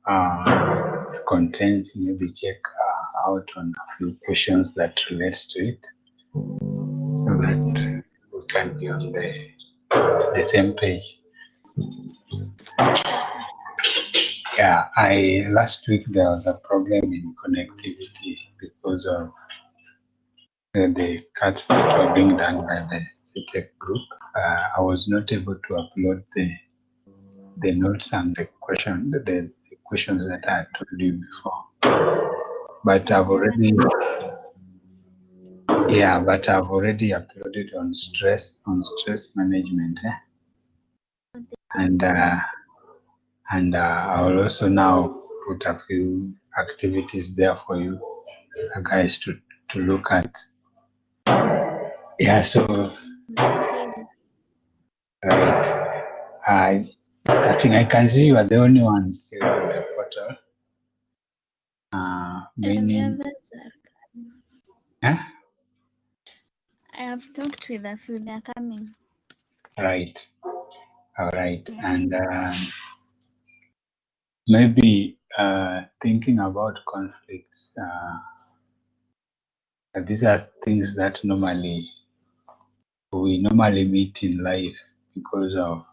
content, maybe check out on a few questions that relates to it, so that we can be on the same page. Yeah, last week there was a problem in connectivity because of the cuts that were being done by the CTEC group. I was not able to upload the notes and the questions that I told you before. But I've already uploaded on stress management, and I will also now put a few activities there for you guys to look at. Yeah, so right. Starting, I can see you are the only one still on the portal. Meaning, I have talked with a few, they're coming. Right. All right. And maybe thinking about conflicts. These are things that we normally meet in life because of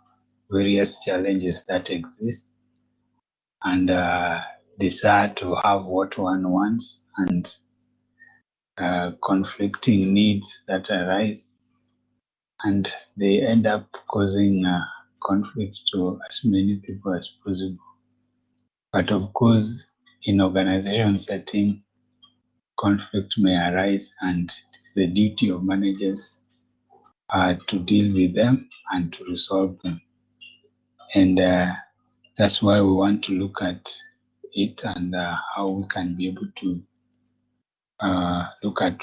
various challenges that exist, and desire to have what one wants, and conflicting needs that arise, and they end up causing conflict to as many people as possible. But of course, in organization setting, conflict may arise, and it is the duty of managers to deal with them and to resolve them. And that's why we want to look at it, and how we can be able to look at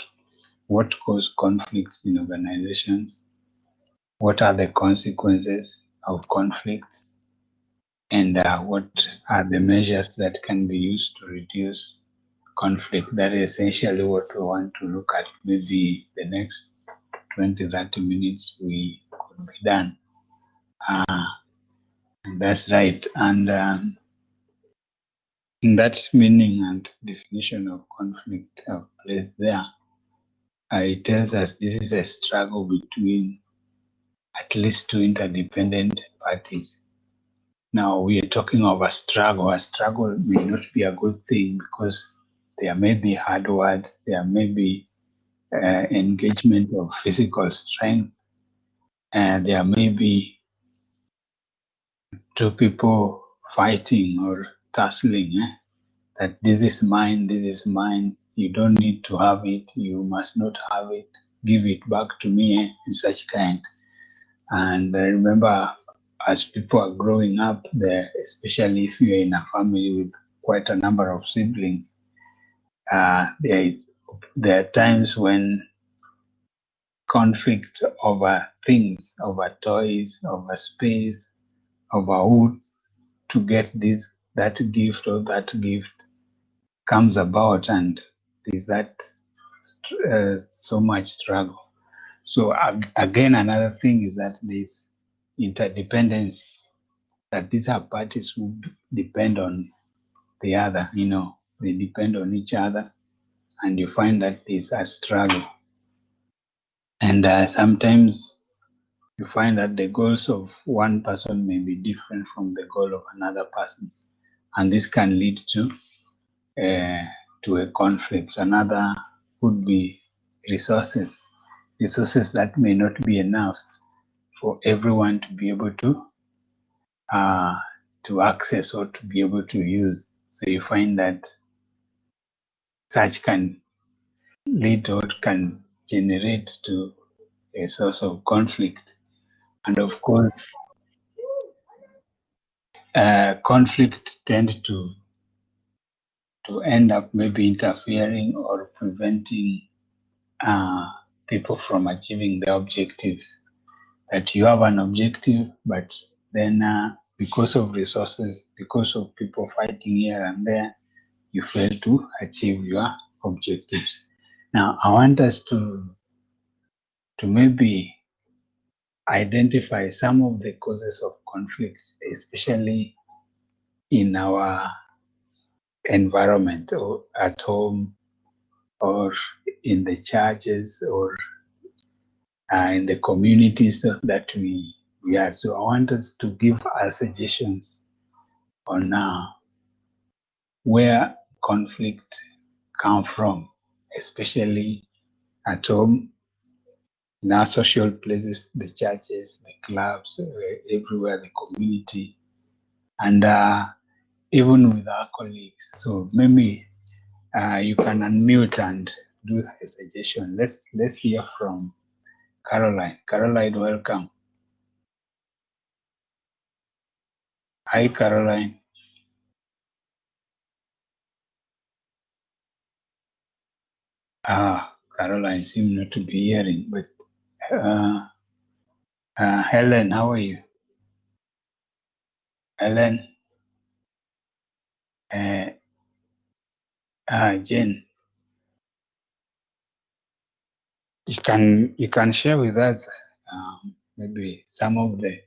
what causes conflicts in organizations, what are the consequences of conflicts, and what are the measures that can be used to reduce conflict. That is essentially what we want to look at. Maybe the next 20-30 minutes we could be done. That's right. And that meaning and definition of conflict placed there, it tells us this is a struggle between at least two interdependent parties. Now we are talking of a struggle. A struggle may not be a good thing because there may be hard words, there may be engagement of physical strength, and there may be two people fighting or tussling. That this is mine, you don't need to have it, you must not have it, give it back to me, and such kind. And I remember as people are growing up, especially if you're in a family with quite a number of siblings, there are times when conflict over things, over toys, over space, over who to get that gift or that gift comes about, and there's that so much struggle. So again, another thing is that there's interdependence, that these are parties who depend on the other, they depend on each other, and you find that there's a struggle. And sometimes you find that the goals of one person may be different from the goal of another person, and this can lead to a conflict. Another would be resources that may not be enough for everyone to be able to access or to be able to use. So you find that such can lead or can generate to a source of conflict. And of course, conflict tend to end up maybe interfering or preventing people from achieving their objectives. That you have an objective, but then because of resources, because of people fighting here and there, you fail to achieve your objectives. Now, I want us to maybe identify some of the causes of conflicts, especially in our environment, or at home, or in the churches, or in the communities that we are. So I want us to give our suggestions on where conflict come from, especially at home, in our social places, the churches, the clubs, everywhere, the community, and even with our colleagues. So maybe you can unmute and do a suggestion. Let's hear from Caroline. Caroline, welcome. Hi, Caroline. Caroline seems not to be hearing, but Helen, how are you? Helen, Jen, you can share with us maybe some of the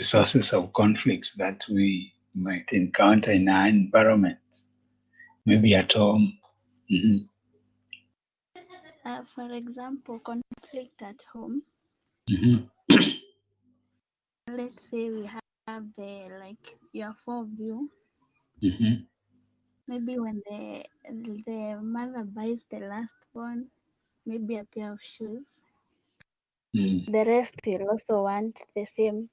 sources of conflict that we might encounter in our environments, maybe at home. Mm-hmm. For example, conflict at home. Mm-hmm. Let's say we have your four of you. Mm-hmm. Maybe when the mother buys the last one, maybe a pair of shoes. Mm. The rest will also want the same.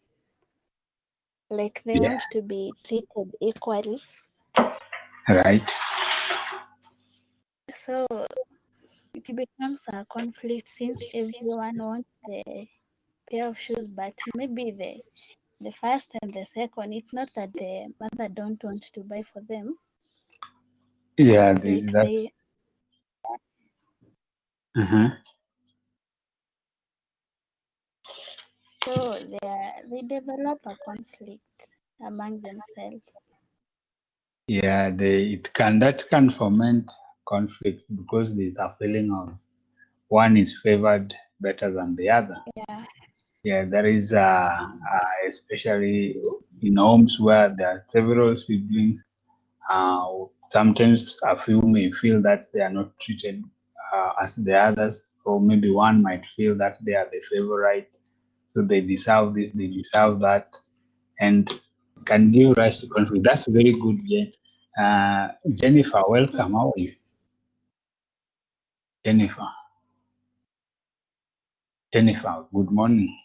Like they Yeah, want to be treated equally. right. So it becomes a conflict since everyone wants the pair of shoes, but maybe the first and the second, it's not that the mother don't want to buy for them. Yeah, Like that. they Uh-huh. so they develop a conflict among themselves. Yeah, that can foment conflict because there's a feeling of one is favored better than the other. Yeah. Yeah, there is especially in homes where there are several siblings. Sometimes a few may feel that they are not treated as the others, or maybe one might feel that they are the favorite, so they deserve this, they deserve that, and can give rise to conflict. That's very good, Jen. Jennifer, welcome. How are you? Jennifer. Jennifer, good morning.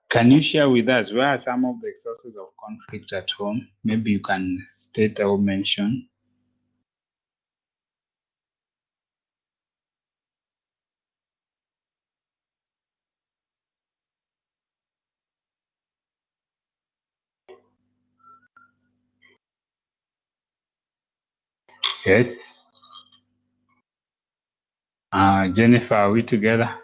Can you share with us where are some of the sources of conflict at home? Maybe you can state or mention. Yes. Jennifer, are we together?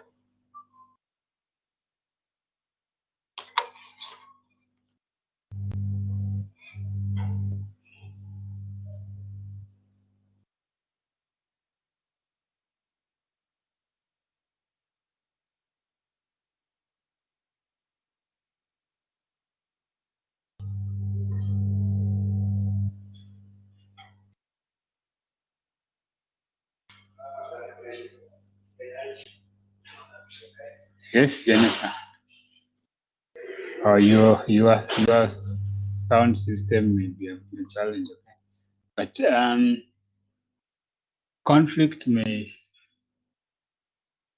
Yes, Jennifer. Or your sound system may be a challenge. Okay? But conflict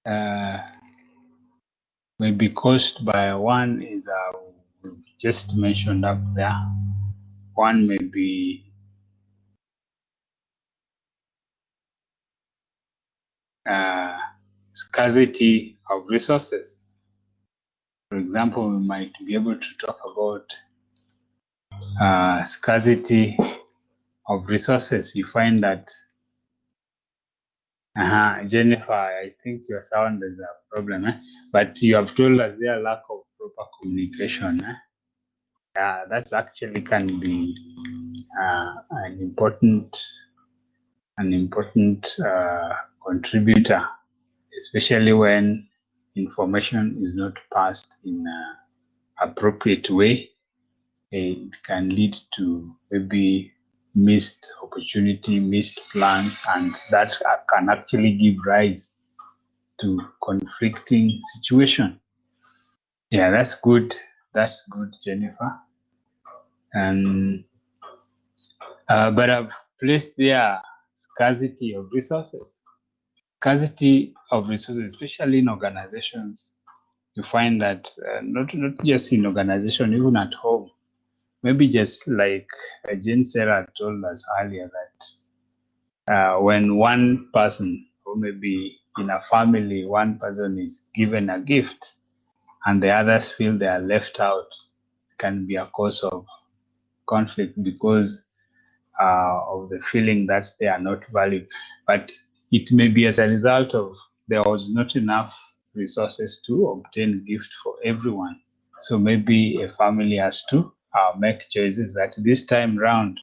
uh, may be caused by one is just mentioned up there. One may be scarcity of resources. For example, we might be able to talk about scarcity of resources. You find that, Jennifer, I think your sound is a problem, but you have told us there lack of proper communication. That actually can be an important contributor, especially when information is not passed in. appropriate way, it can lead to maybe missed opportunity, missed plans, and that can actually give rise to conflicting situation. Yeah, that's good. That's good, Jennifer. And but I've placed there scarcity of resources. Scarcity of resources, especially in organizations, you find that not just in organization, even at home. Maybe just like Jane Sarah told us earlier that when one person, or maybe in a family, one person is given a gift and the others feel they are left out, can be a cause of conflict because of the feeling that they are not valued. But it may be as a result of there was not enough resources to obtain gift for everyone. So maybe a family has to make choices that this time round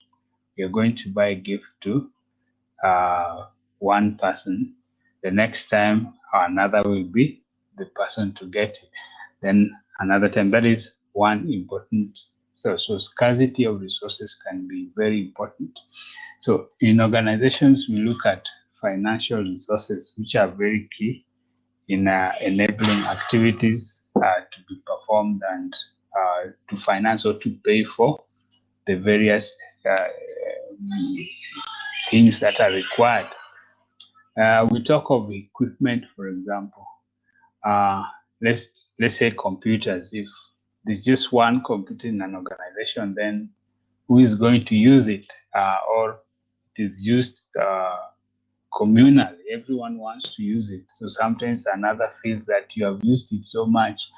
you're going to buy a gift to one person. The next time another will be the person to get it. Then another time. That is one important. So scarcity of resources can be very important. So in organizations, we look at financial resources, which are very key in enabling activities to be performed and to finance or to pay for the various things that are required. We talk of equipment, for example. Uh, let's say computers. If there's just one computer in an organization, then who is going to use it? Or it is used communally. Everyone wants to use it. So sometimes another feels that you have used it so much,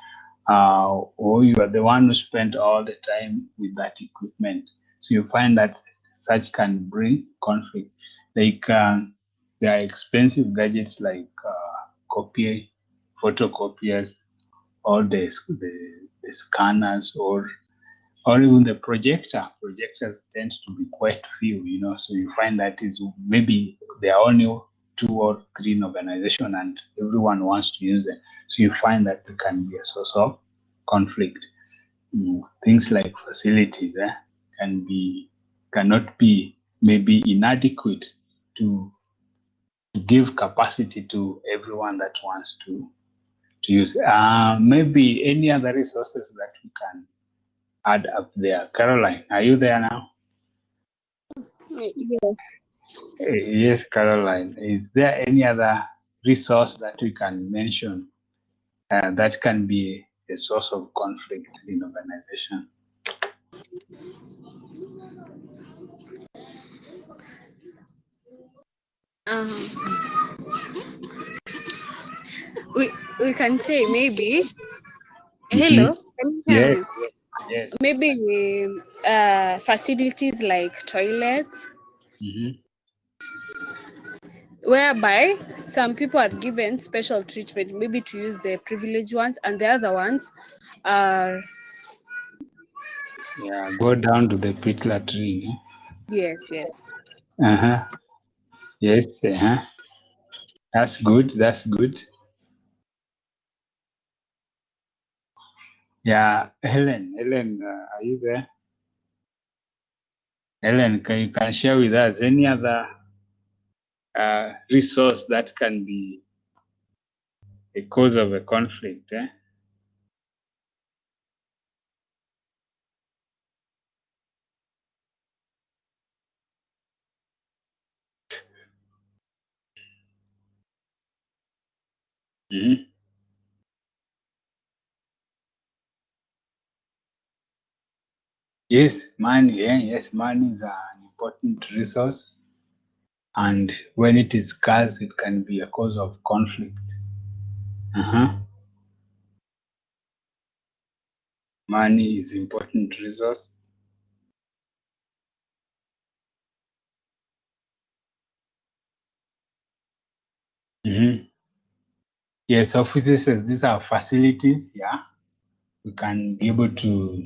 or you are the one who spent all the time with that equipment. So you find that such can bring conflict. Like there are expensive gadgets like photocopiers, or the scanners, or even the projector. Projectors tend to be quite few, so you find that is maybe there are only 2 or 3 in organization and everyone wants to use them. So you find that it can be a source of conflict. Things like facilities cannot be maybe inadequate to give capacity to everyone that wants to use. Maybe any other resources that we can add up there. Caroline, are you there now? Yes. Yes, Caroline. Is there any other resource that we can mention that can be a source of conflict in organization? We can say maybe. Mm-hmm. Hello, can you hear Yes, me? yes. Maybe facilities like toilets, Mm-hmm. whereby some people are given special treatment, maybe to use the privileged ones, and the other ones are Yeah, go down to the pit latrine. yes. Uh-huh. Yes, uh-huh. That's good. That's good. Yeah, Helen, are you there? Helen, you can share with us any other resource that can be a cause of a conflict? Mm-hmm. Yes, money. Yeah, yes, money is an important resource, and when it is scarce, it can be a cause of conflict. Uh-huh. Money is important resource. Mm-hmm. Yes, offices. These are facilities. Yeah, we can be able to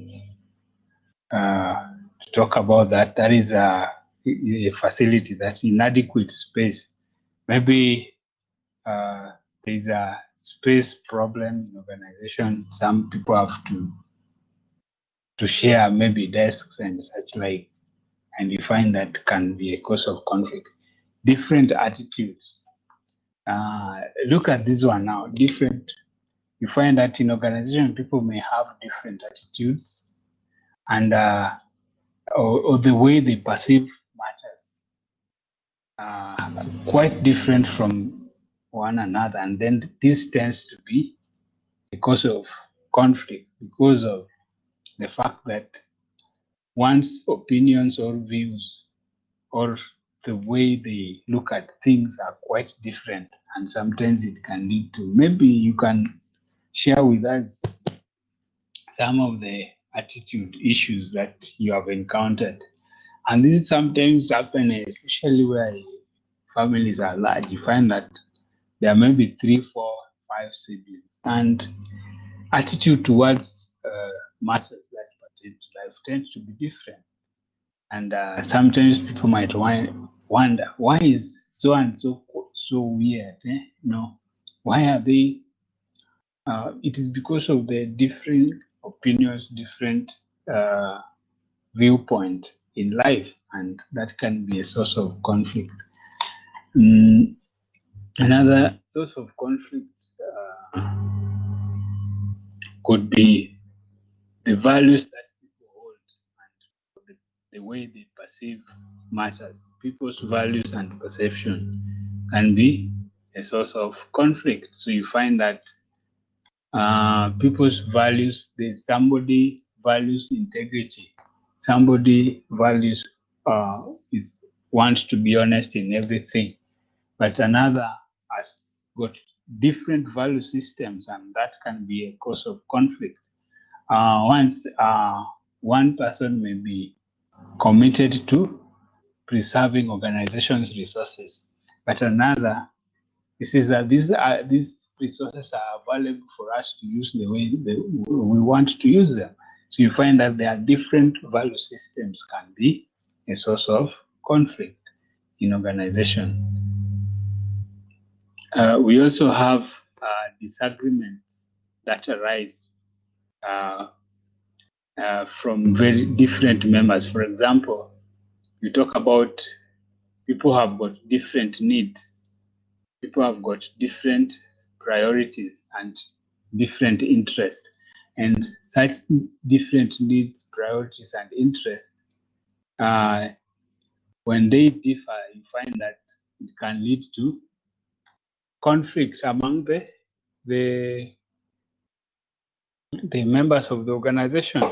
talk about that. That is a facility that's inadequate space. Maybe there is a space problem in organization. Some people have to to share maybe desks and such like, and you find that can be a cause of conflict. Different attitudes. Look at this one now. Different. You find that in organization, people may have different attitudes, and or the way they perceive matters quite different from one another, and then this tends to be a cause of conflict because of the fact that one's opinions or views or the way they look at things are quite different, and sometimes it can lead to, maybe you can share with us some of the attitude issues that you have encountered. And this is sometimes happen, especially where families are large. You find that there may be 3, 4, 5 siblings, and attitude towards matters that pertain to life tends to be different. And sometimes people might wonder, why is so and so so weird? No, why are they? It is because of the different opinions, different viewpoint in life, and that can be a source of conflict. Another source of conflict could be the values that people hold and the way they perceive matters. People's values and perception can be a source of conflict. So you find that people's values, there's somebody values integrity, somebody values wants to be honest in everything, but another has got different value systems, and that can be a cause of conflict. One person may be committed to preserving organization's resources, but another says that these resources are available for us to use the way we want to use them. So you find that there are different value systems can be a source of conflict in organization. We also have disagreements that arise from very different members. For example, you talk about people have got different needs, people have got different priorities and different interests, and such different needs, priorities, and interests, when they differ, you find that it can lead to conflict among the members of the organization.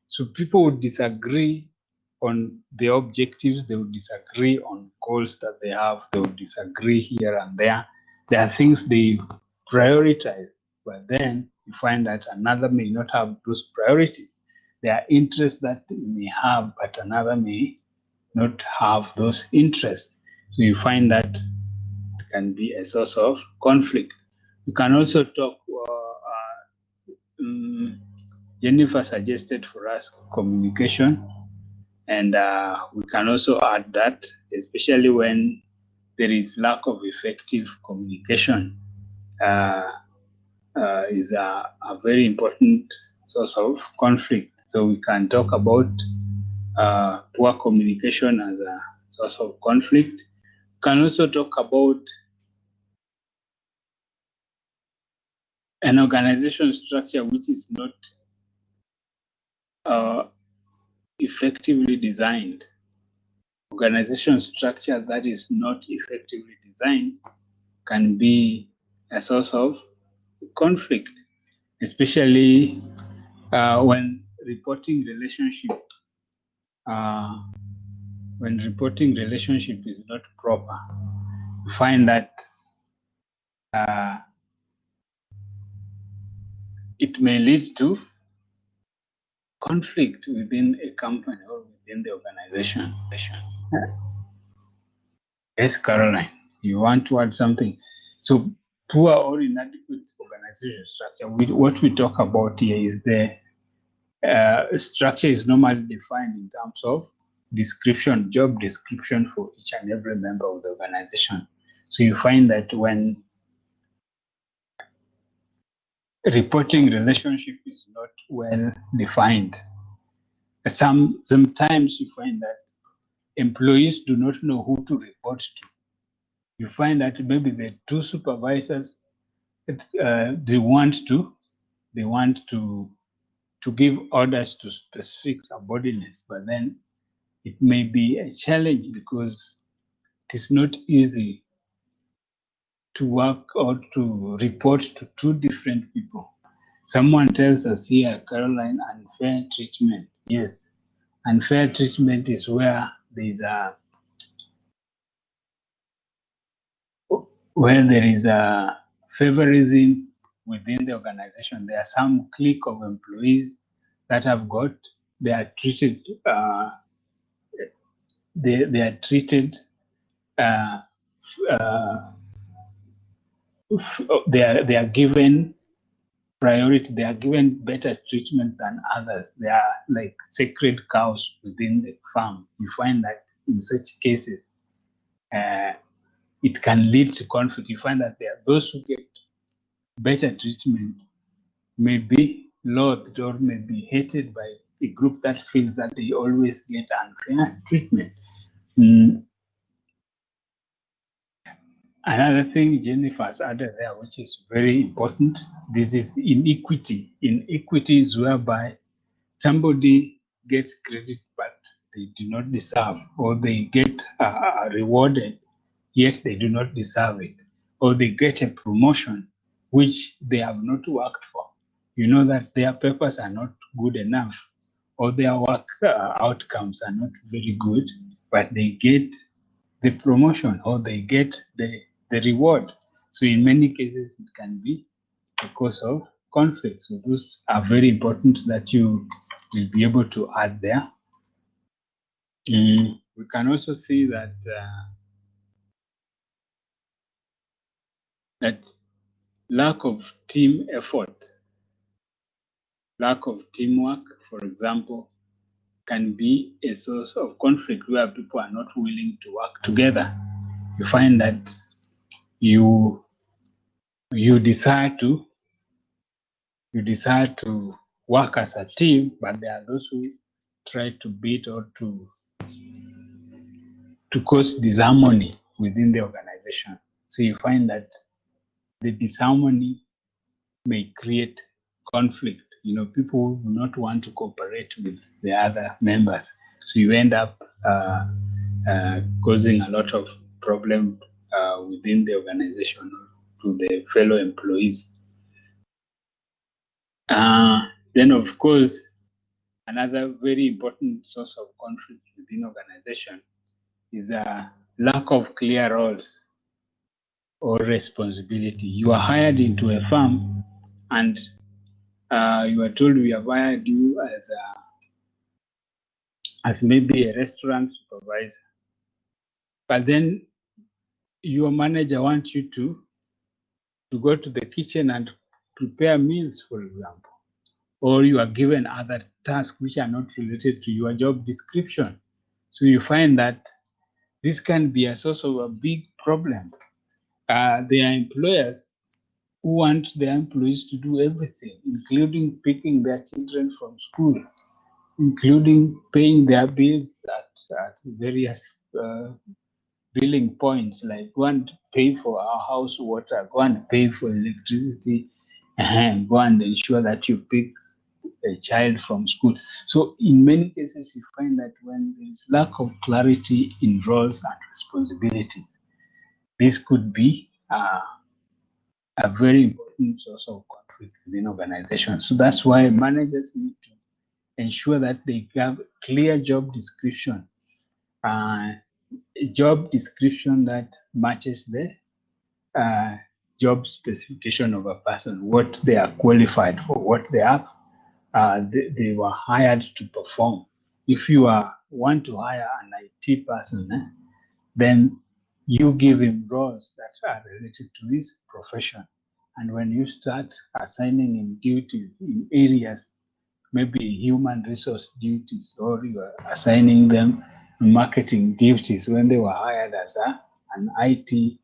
So people would disagree on the objectives, they would disagree on goals that they have, they would disagree here and there. There are things they prioritize, but then you find that another may not have those priorities. There are interests that they may have, but another may not have those interests. So you find that it can be a source of conflict. You can also talk Jennifer suggested for us communication, and we can also add that, especially when there is lack of effective communication, is a very important source of conflict. So we can talk about poor communication as a source of conflict. We can also talk about an organization structure which is not effectively designed. Organization structure that is not effectively designed can be a source of conflict, especially when reporting relationship is not proper. You find that it may lead to conflict within a company or within the organization. Yes, Caroline, you want to add something? So poor or inadequate organization structure, what we talk about here is the structure is normally defined in terms of description, job description for each and every member of the organization. So you find that when reporting relationship is not well defined, Sometimes you find that employees do not know who to report to. You find that maybe the two supervisors, they want to give orders to specific subordinates, but then it may be a challenge because it is not easy to work or to report to two different people. Someone tells us here, Caroline, unfair treatment. Yes, unfair treatment is where there is a favorism within the organization. There are some clique of employees that they are treated they are treated they are given priority, they are given better treatment than others. They are like sacred cows within the farm. You find that in such cases, it can lead to conflict. You find that there are those who get better treatment may be loathed or may be hated by a group that feels that they always get unfair treatment. Another thing Jennifer's added there, which is very important, this is inequity. Inequity is whereby somebody gets credit but they do not deserve, or they get rewarded yet they do not deserve it, or they get a promotion which they have not worked for. You know that their papers are not good enough, or their work outcomes are not very good, but they get the promotion or they get the reward. So in many cases, it can be a cause of conflict. So those are very important that you will be able to add there. We can also see that that lack of team effort, lack of teamwork, for example, can be a source of conflict where people are not willing to work together. You find that you decide to work as a team, but there are those who try to beat or to cause disharmony within the organization. So you find that the disharmony may create conflict. People do not want to cooperate with the other members. So you end up causing a lot of problem within the organization to the fellow employees. Then, of course, another very important source of conflict within organization is a lack of clear roles or responsibility. You are hired into a firm and you are told we have hired you as maybe a restaurant supervisor, but then your manager wants you to go to the kitchen and prepare meals, for example, or you are given other tasks which are not related to your job description. So you find that this can be a source of a big problem. There are employers who want their employees to do everything, including picking their children from school, including paying their bills at various billing points, like go and pay for our house water, go and pay for electricity, and go and ensure that you pick a child from school. So in many cases, you find that when there is lack of clarity in roles and responsibilities, this could be a very important source of conflict within organizations. So that's why managers need to ensure that they have clear job description, a job description that matches the job specification of a person, what they are qualified for, what they have, they were hired to perform. If you want to hire an IT person, then you give him roles that are related to his profession. And when you start assigning him duties in areas, maybe human resource duties, or you are assigning them marketing duties when they were hired as an IT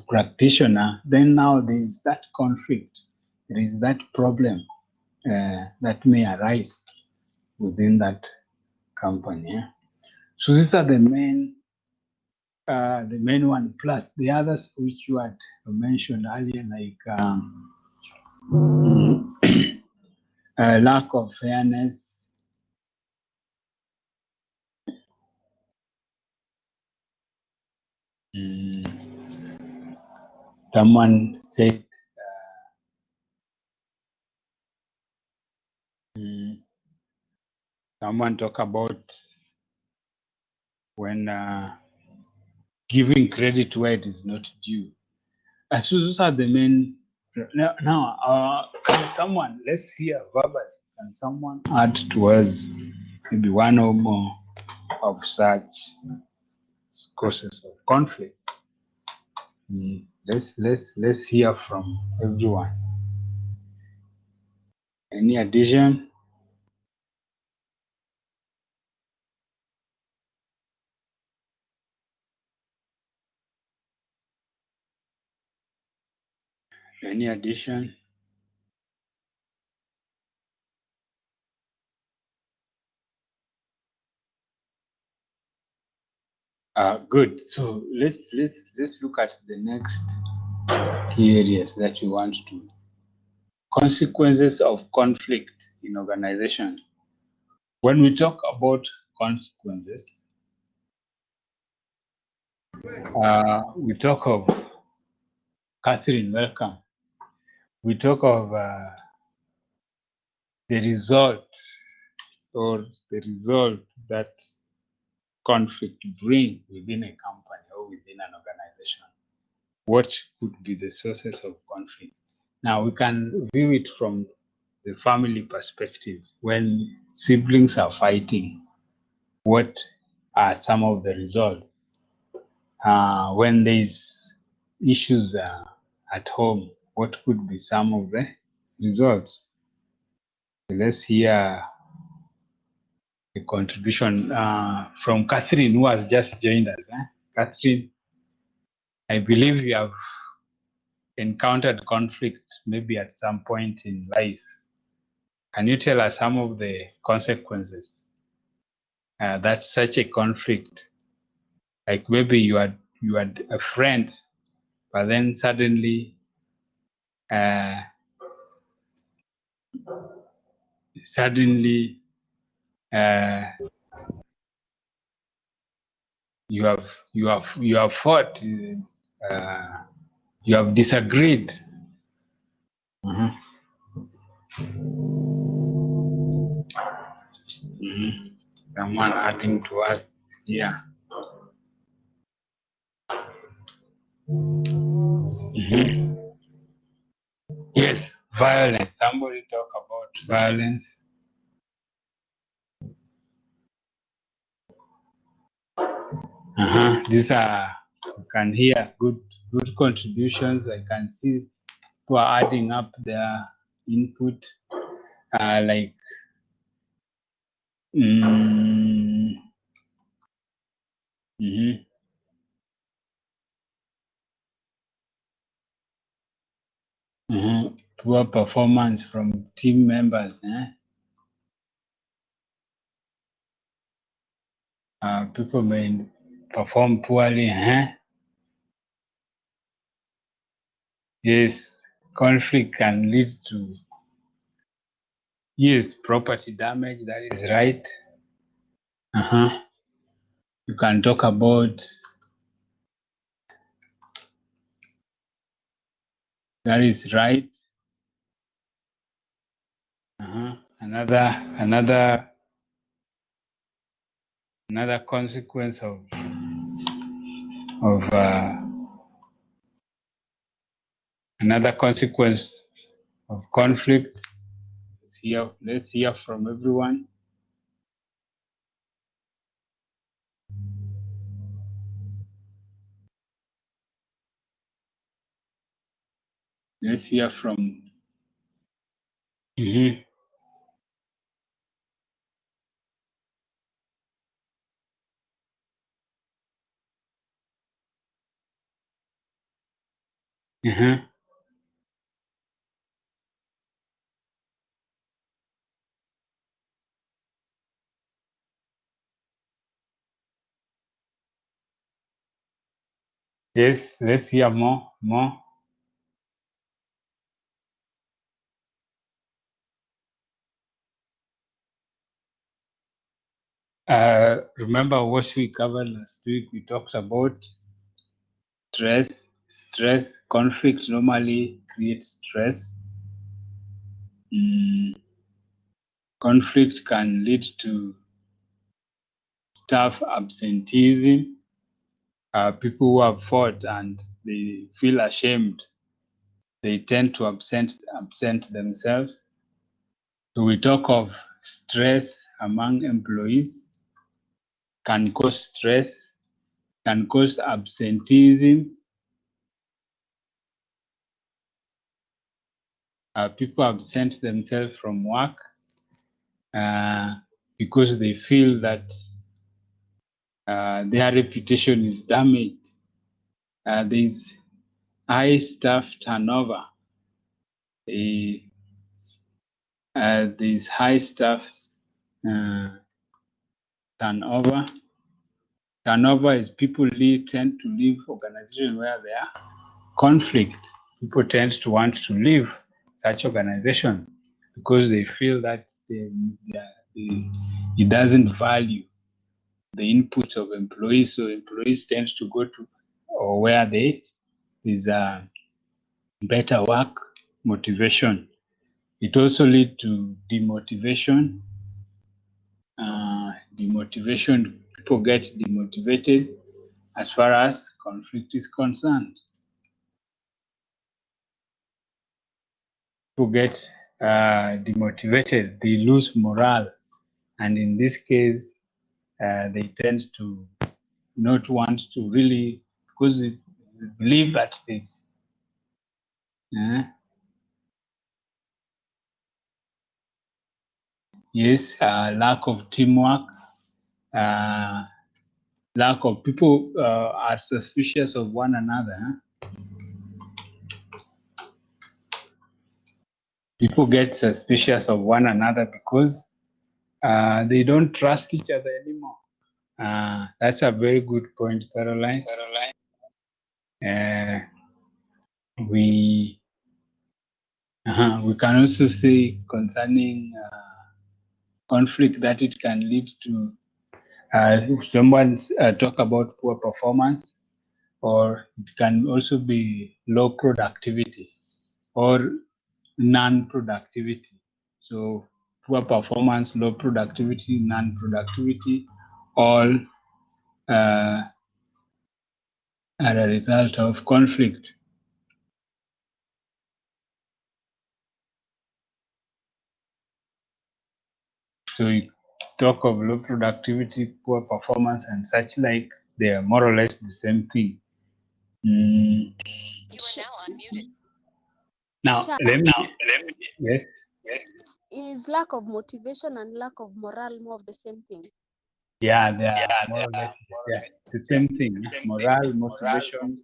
practitioner, then now there is that conflict, there is that problem that may arise within that company. Yeah? So these are the main one, plus the others which you had mentioned earlier, like lack of fairness. Someone said someone talk about when giving credit where it is not due. So those are the main. Now, can someone, let's hear verbally, can someone add towards maybe one or more of such causes of conflict? Let's hear from everyone. Any addition? Any addition? Good. So let's look at the next key areas that you want to. Consequences of conflict in organization. When we talk about consequences, we talk of Catherine. Welcome. We talk of the result or the result that conflict bring within a company or within an organization. What could be the sources of conflict? Now we can view it from the family perspective. When siblings are fighting, what are some of the results? When there's issues at home, what could be some of the results? Let's hear the contribution from Catherine, who has just joined us. Catherine, I believe you have encountered conflict maybe at some point in life. Can you tell us some of the consequences that such a conflict, like maybe you had a friend, but then suddenly uh, you have fought, you have disagreed. Mhm. Someone adding to us here. Mhm. Yes, violence. Somebody talk about violence. These are, you can hear good contributions. I can see people are adding up their input. Like mhm. Poor performance from team members. People may perform poorly. Yes, conflict can lead to, yes, property damage. That is right. You can talk about, that is right. Another consequence of another consequence of conflict. Let's hear from everyone. Let's hear from. Yes, let's hear more. Remember what we covered last week? We talked about stress. Conflict normally creates stress. Conflict can lead to staff absenteeism. People who have fought and they feel ashamed, they tend to absent themselves. So we talk of stress among employees, can cause stress, can cause absenteeism. People absent themselves from work because they feel that their reputation is damaged. There's high staff turnover. There's high staff turnover. Turnover is people tend to leave organization where there are conflict. People tend to want to leave such organization because they feel that it doesn't value the input of employees. So employees tend to go to or where there's a better work motivation. It also leads to demotivation. People get demotivated as far as conflict is concerned. People get demotivated, they lose morale, and in this case, they tend to not want to really, because they believe that this yes, lack of teamwork, lack of people are suspicious of one another. People get suspicious of one another because they don't trust each other anymore. That's a very good point, Caroline. We can also say concerning conflict that it can lead to someone talk about poor performance, or it can also be low productivity or non-productivity. So poor performance, low productivity, non-productivity, all are a result of conflict. So you talk of low productivity, poor performance, and such like, they are more or less the same thing. You are now unmuted. Now, let me, yes. Is lack of motivation and lack of morale more of the same thing? Yeah, they are more or less the same thing. Morale, motivation,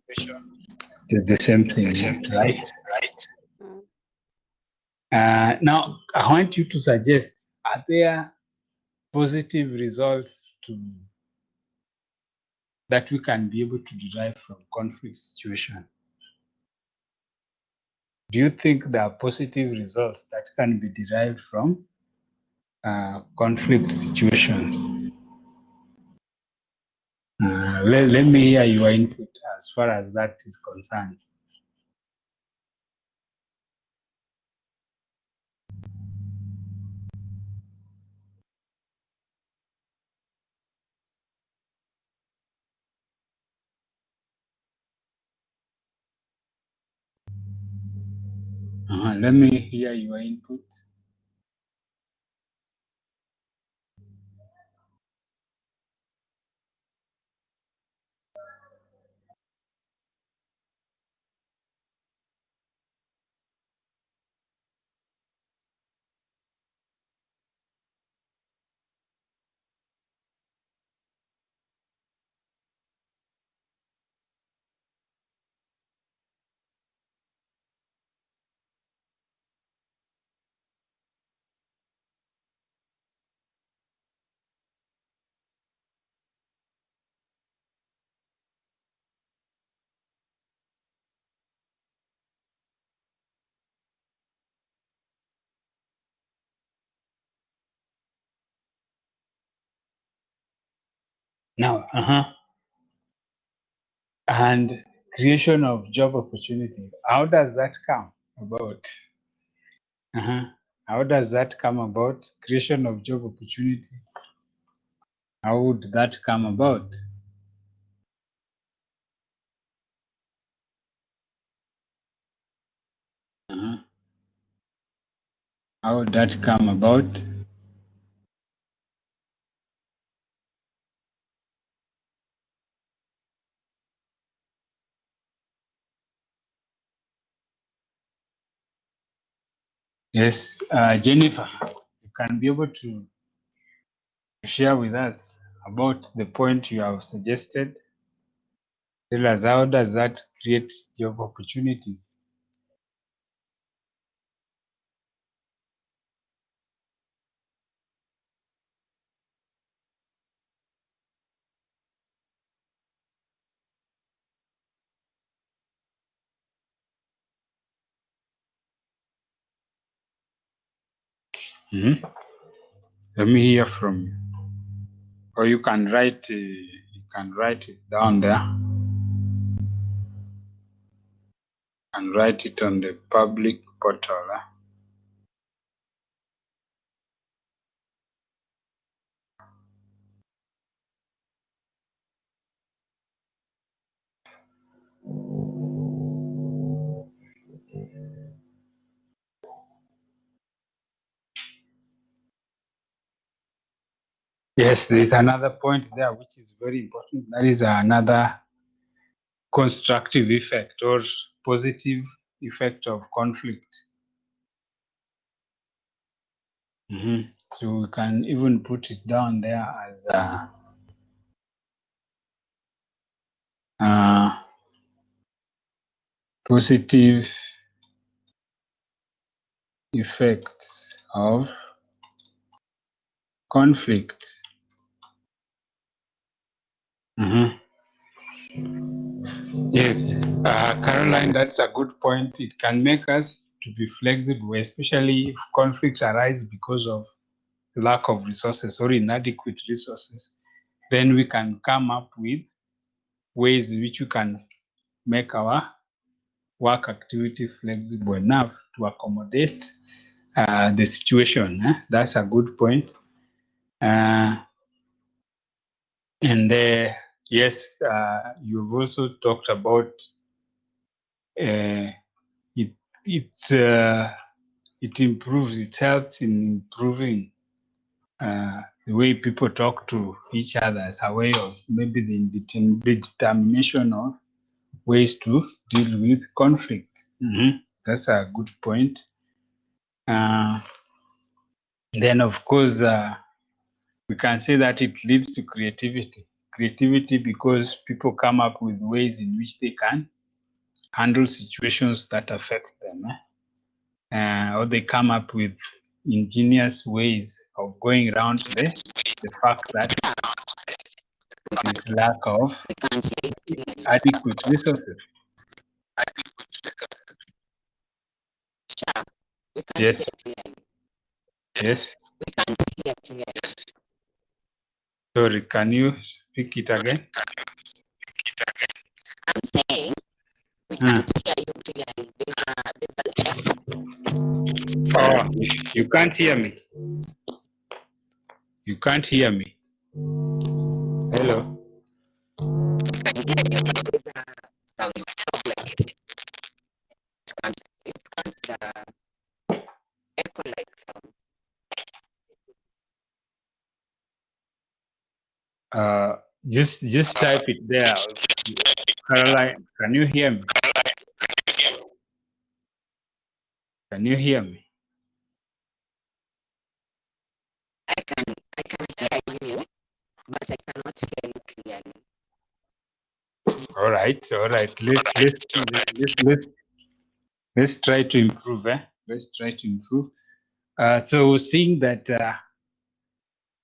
the same thing, right? Now, I want you to suggest, are there positive results that we can be able to derive from conflict situation? Do you think there are positive results that can be derived from conflict situations? Let me hear your input as far as that is concerned. Let me hear your input. Now, and creation of job opportunity. How does that come about? How does that come about? Creation of job opportunity. How would that come about? How would that come about? Yes, Jennifer, you can be able to share with us about the point you have suggested. Tell us, how does that create job opportunities? Mhm. Let me hear from you. Or you can write it down there and write it on the public portal. Yes, there is another point there which is very important. That is another constructive effect or positive effect of conflict. So we can even put it down there as positive effects of conflict. Yes, Caroline, that's a good point. It can make us to be flexible, especially if conflicts arise because of lack of resources or inadequate resources. Then we can come up with ways in which we can make our work activity flexible enough to accommodate the situation. That's a good point. Yes, you've also talked about it. It improves. It helps in improving the way people talk to each other as a way of maybe the determination of ways to deal with conflict. That's a good point. Then, of course, we can say that it leads to creativity. Creativity because people come up with ways in which they can handle situations that affect them, or they come up with ingenious ways of going around the fact that there is lack of adequate resources. Yes. Yes. Sorry, can you speak it again? Oh, you can't hear me. You can't hear me. Hello. Just type it there. Caroline, can you hear me? Can you hear me? I can hear you, but I cannot hear you clearly. All right. Let's try to improve. Let's try to improve. So seeing that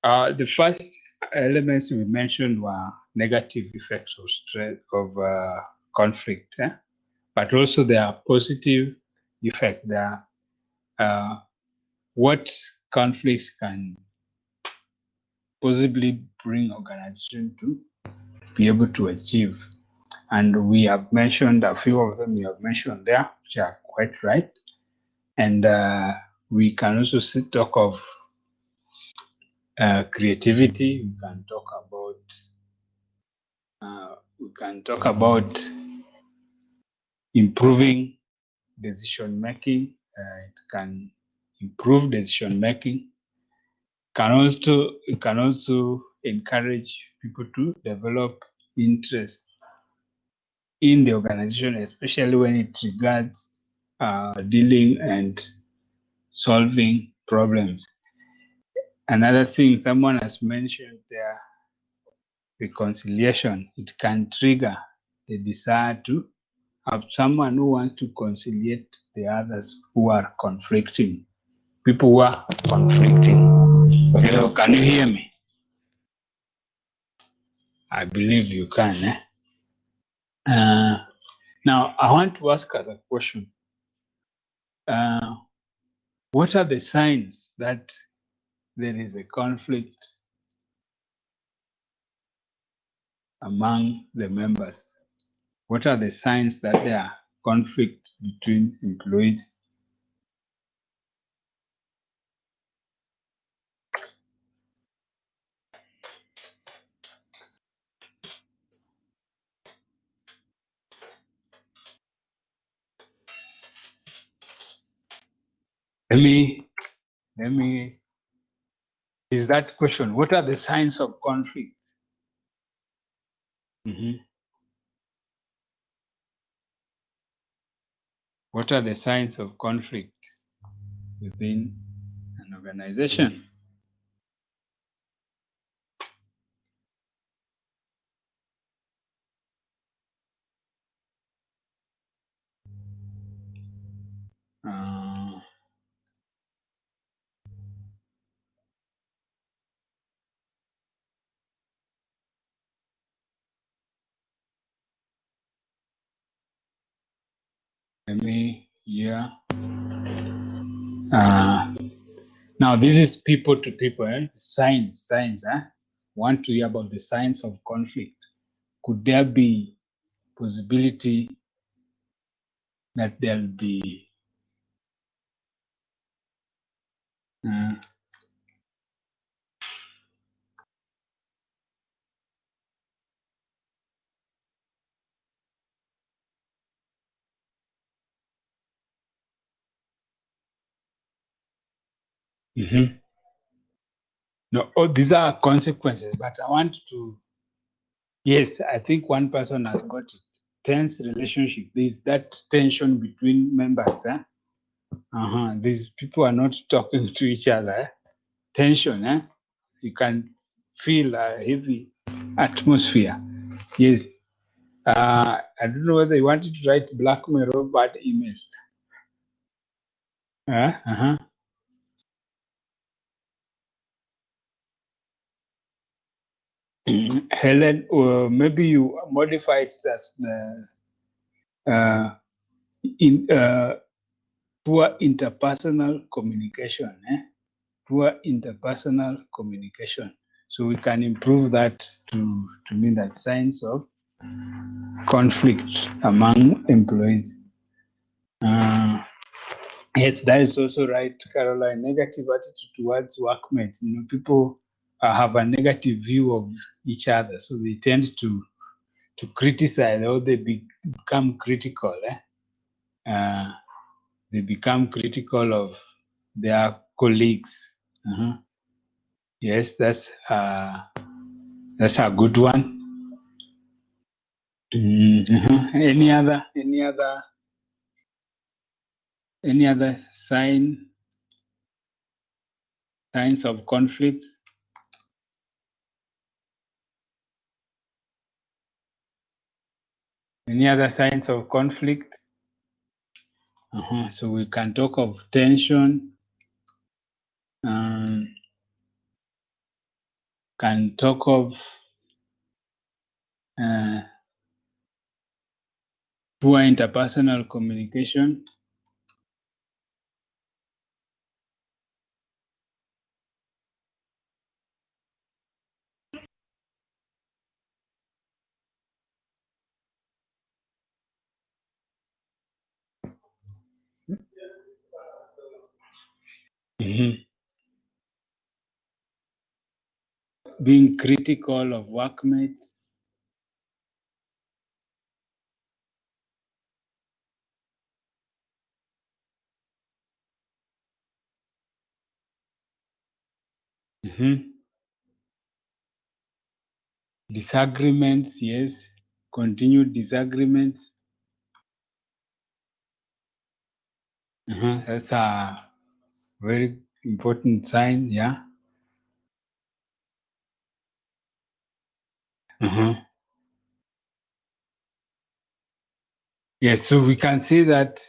the first elements we mentioned were negative effects of stress of conflict, but also there are positive effects. There are what conflicts can possibly bring organization to be able to achieve. And we have mentioned a few of them you have mentioned there, which are quite right. And we can also talk of creativity. We can talk about improving decision making. It can improve decision making. It can also encourage people to develop interest in the organization, especially when it regards dealing and solving problems. Another thing someone has mentioned there, reconciliation. It can trigger the desire to have someone who wants to conciliate the others who are conflicting. People who are conflicting. Hello, can you hear me? I believe you can. Now, I want to ask us a question. What are the signs that there is a conflict among the members? What are the signs that there are conflict between employees? Let me is that question. What are the signs of conflict? Mhm. What are the signs of conflict within an organization? Uh, Let me hear. Now, this is people to people. Signs. Want to hear about the signs of conflict. Could there be possibility that there'll be mhm. No, these are consequences, but I want to, yes, I think one person has got it. Tense relationship. There's that tension between members. These people are not talking to each other. Tension. You can feel a heavy atmosphere. Yes. I don't know whether you wanted to write blackmail or bad email. Helen, maybe you modify it as in poor interpersonal communication. Poor interpersonal communication. So we can improve that to mean that signs of conflict among employees. Yes, that is also right, Caroline. Negative attitude towards workmates. People have a negative view of each other, so they tend to criticize, or they become critical. They become critical of their colleagues. Yes, that's a good one. Any other signs of conflict? Any other signs of conflict? So we can talk of tension. Can talk of poor interpersonal communication. Mhm. Being critical of workmates. Mhm. Disagreements, yes. Continued disagreements. That's a very important sign, yeah. Yes, so we can see that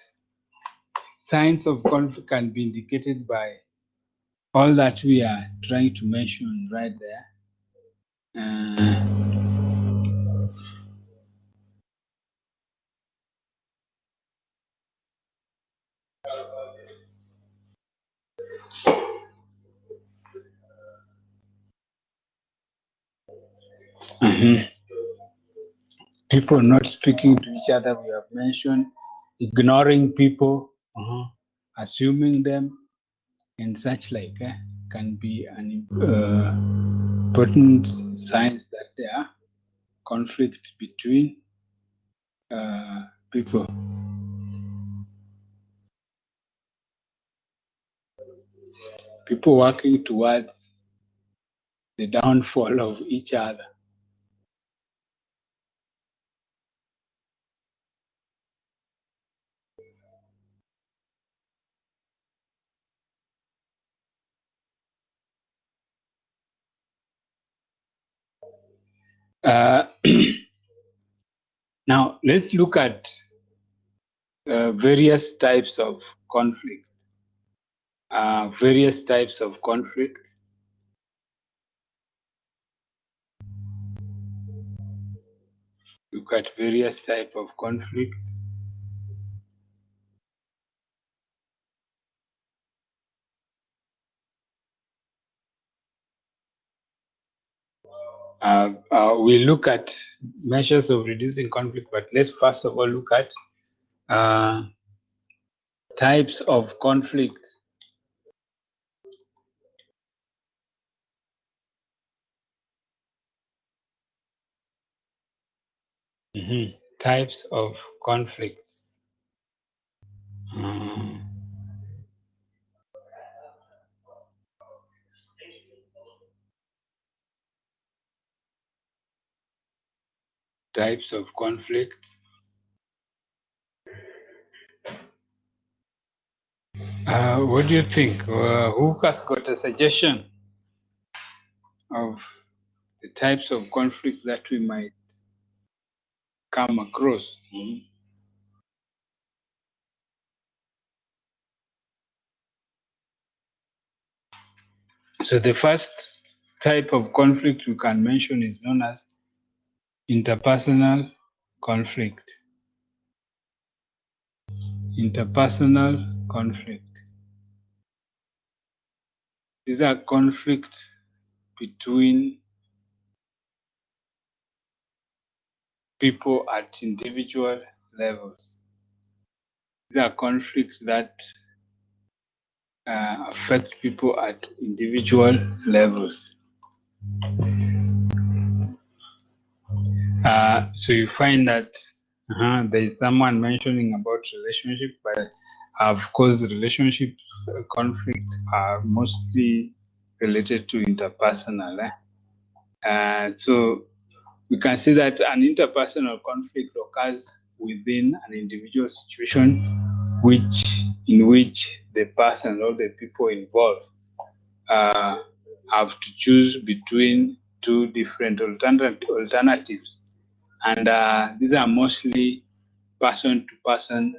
signs of conflict can be indicated by all that we are trying to mention right there. Uh, mhm. People not speaking to each other, we have mentioned, ignoring people, assuming them, and such like can be an important signs that there are conflict between people. People working towards the downfall of each other. Uh, now, let's look at various types of conflict. Various types of conflict. Look at various type of conflict. We look at measures of reducing conflict, but let's first of all look at types of conflict. Types of conflicts. Types of conflicts. What do you think? Who has got a suggestion of the types of conflict that we might come across? So the first type of conflict we can mention is known as interpersonal conflict. Interpersonal conflict. These are conflicts between people at individual levels. These are conflicts that affect people at individual levels. So you find that there is someone mentioning about relationship, but of course, relationship conflict are mostly related to interpersonal. So we can see that an interpersonal conflict occurs within an individual situation, in which the person or the people involved have to choose between two different alternatives, and these are mostly person-to-person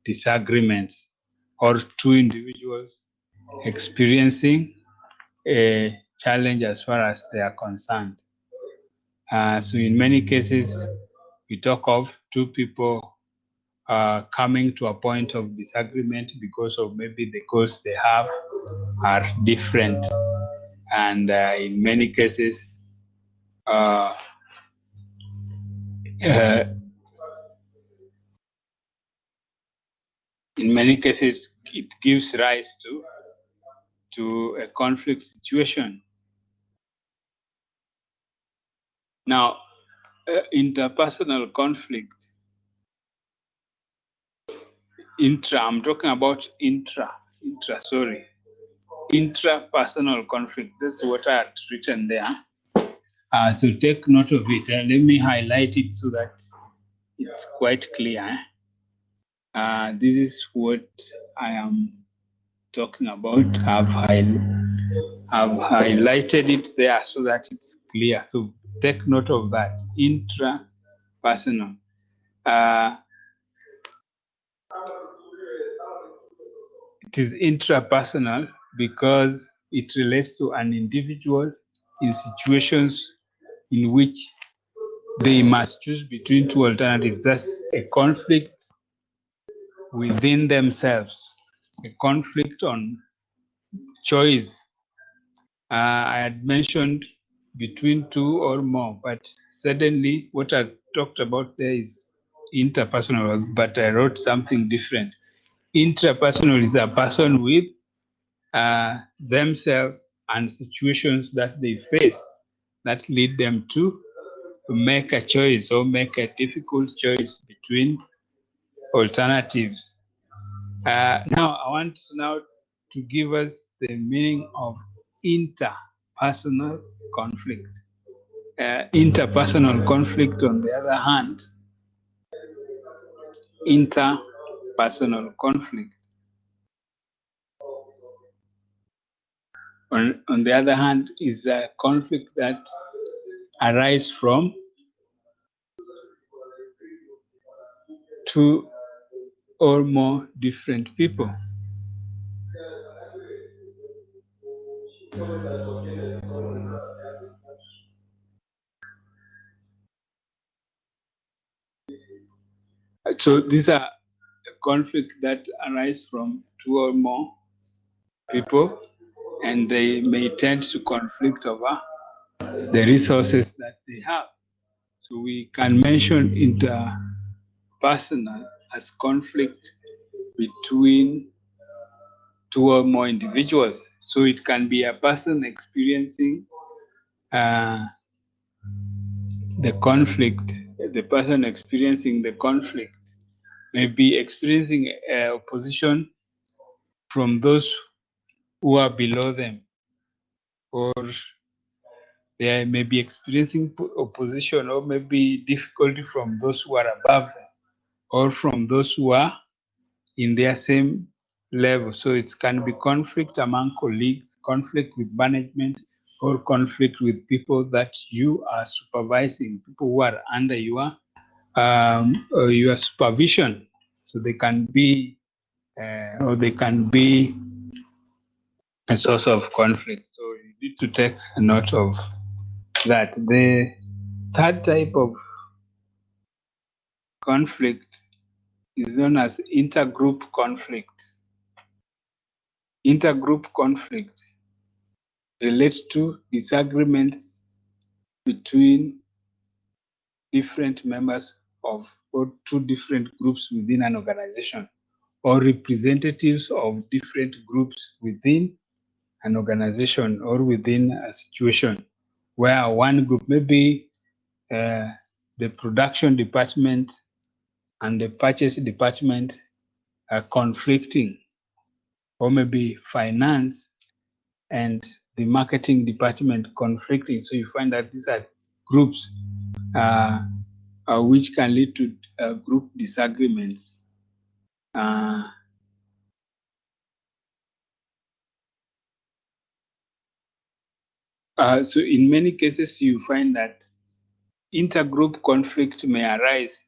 disagreements, or two individuals experiencing a challenge as far as they are concerned. So in many cases, we talk of two people coming to a point of disagreement because of maybe the goals they have are different, and in many cases, uh, uh, it gives rise to to a conflict situation. Now, interpersonal conflict, I'm talking about intrapersonal conflict. That's what I had written there. So take note of it. Let me highlight it so that it's quite clear. This is what I am talking about. I've highlighted it there so that it's clear. So take note of that. Intrapersonal. It is intrapersonal because it relates to an individual in situations in which they must choose between two alternatives. That's a conflict within themselves, a conflict on choice. I had mentioned between two or more, but suddenly what I talked about there is interpersonal, but I wrote something different. Intrapersonal is a person with themselves and situations that they face that lead them to make a choice or make a difficult choice between alternatives. Now, I want now to give us the meaning of interpersonal conflict. Interpersonal conflict, on the other hand, interpersonal conflict, on the other hand, is a conflict that arises from two or more different people. So these are conflicts that arise from two or more people, and they may tend to conflict over the resources that they have. So we can mention interpersonal as conflict between two or more individuals. So it can be a person experiencing the conflict. The person experiencing the conflict may be experiencing opposition from those who are below them, or they may be experiencing opposition or maybe difficulty from those who are above them, or from those who are in their same level. So it can be conflict among colleagues, conflict with management, or conflict with people that you are supervising, people who are under your supervision. So they can be, or they can be a source of conflict. So you need to take note of that. The third type of conflict is known as intergroup conflict. Intergroup conflict relates to disagreements between different members of or two different groups within an organization, or representatives of different groups within an organization or within a situation, where one group, maybe the production department and the purchase department, are conflicting, or maybe finance and the marketing department conflicting. So you find that these are groups which can lead to group disagreements. So in many cases, you find that intergroup conflict may arise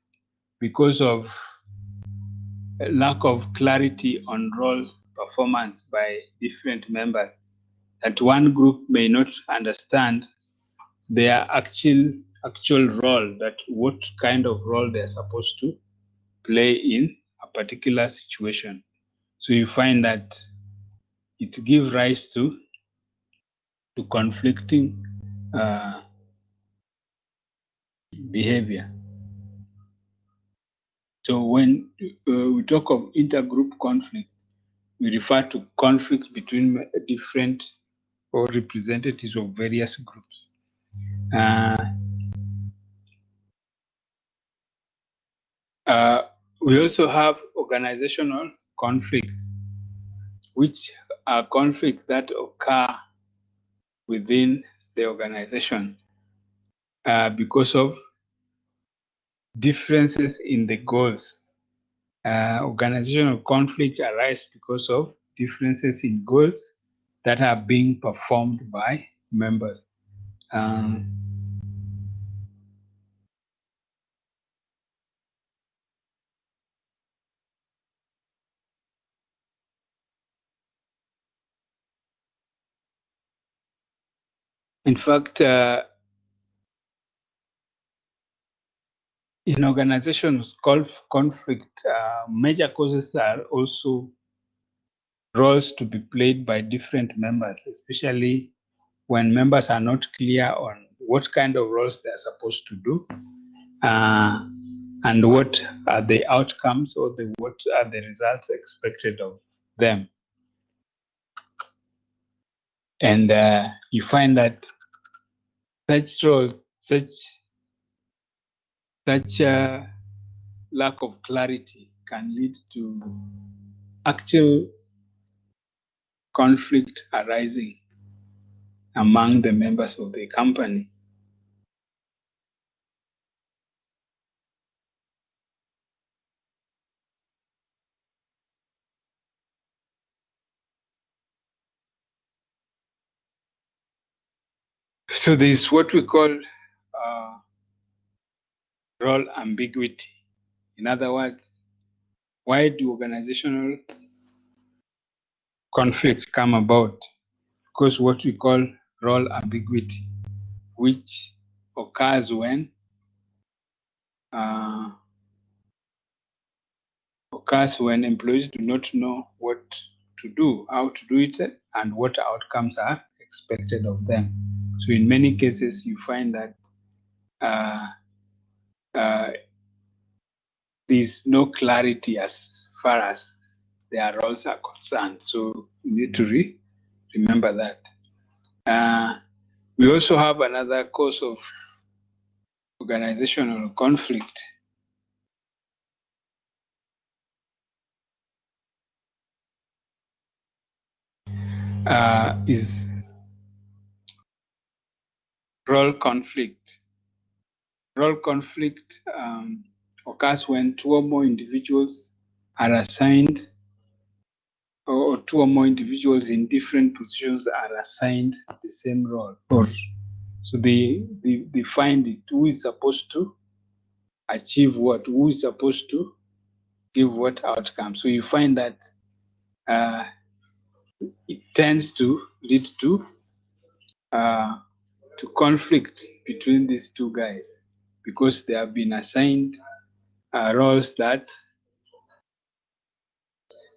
because of a lack of clarity on role performance by different members, that one group may not understand their actual role, that what kind of role they're supposed to play in a particular situation. So you find that it gives rise to conflicting behavior. So when we talk of intergroup conflict, we refer to conflict between different or representatives of various groups. We also have organizational conflicts, which are conflicts that occur within the organization because of differences in the goals. Organizational conflict arise because of differences in goals that are being performed by members. In fact, in organizations conflict, major causes are also roles to be played by different members, especially when members are not clear on what kind of roles they are supposed to do, and what are the outcomes or what are the results expected of them. And you find that such roles, such lack of clarity can lead to actual conflict arising among the members of the company. So there is what we call role ambiguity. In other words, why do organizational conflicts come about? Because what we call role ambiguity, which occurs when employees do not know what to do, how to do it, and what outcomes are expected of them. So in many cases, you find that there's no clarity as far as their roles are concerned. So you need to remember that. We also have another cause of organizational conflict. Is role conflict. Role conflict occurs when two or more individuals are assigned, or two or more individuals in different positions are assigned the same role. So they find it, who is supposed to achieve what, who is supposed to give what outcome. So you find that it tends to lead to conflict between these two guys because they have been assigned roles that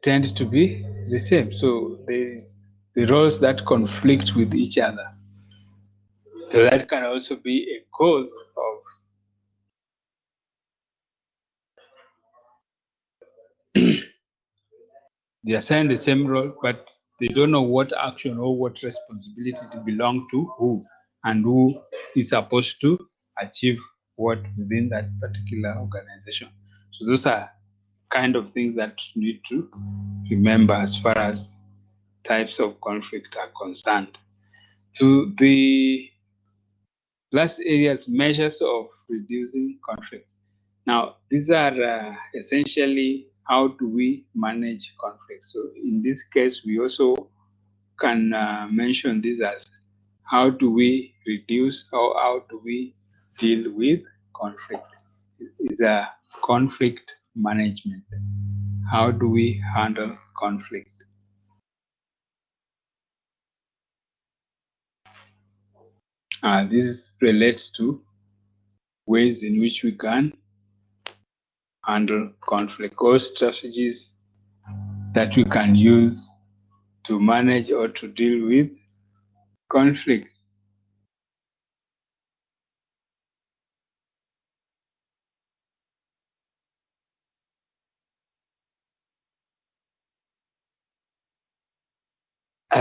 tend to be the same. So there is the roles that conflict with each other. So that can also be a cause of they assign the same role, but they don't know what action or what responsibility to belong to who, and who is supposed to achieve what within that particular organization. So those are kind of things that you need to remember as far as types of conflict are concerned. So the last areas, measures of reducing conflict. Now, these are essentially how do we manage conflict. So in this case, we also can mention this as how do we reduce or how do we deal with conflict. It's a conflict management. How do we handle conflict? This relates to ways in which we can handle conflict or strategies that we can use to manage or to deal with conflict.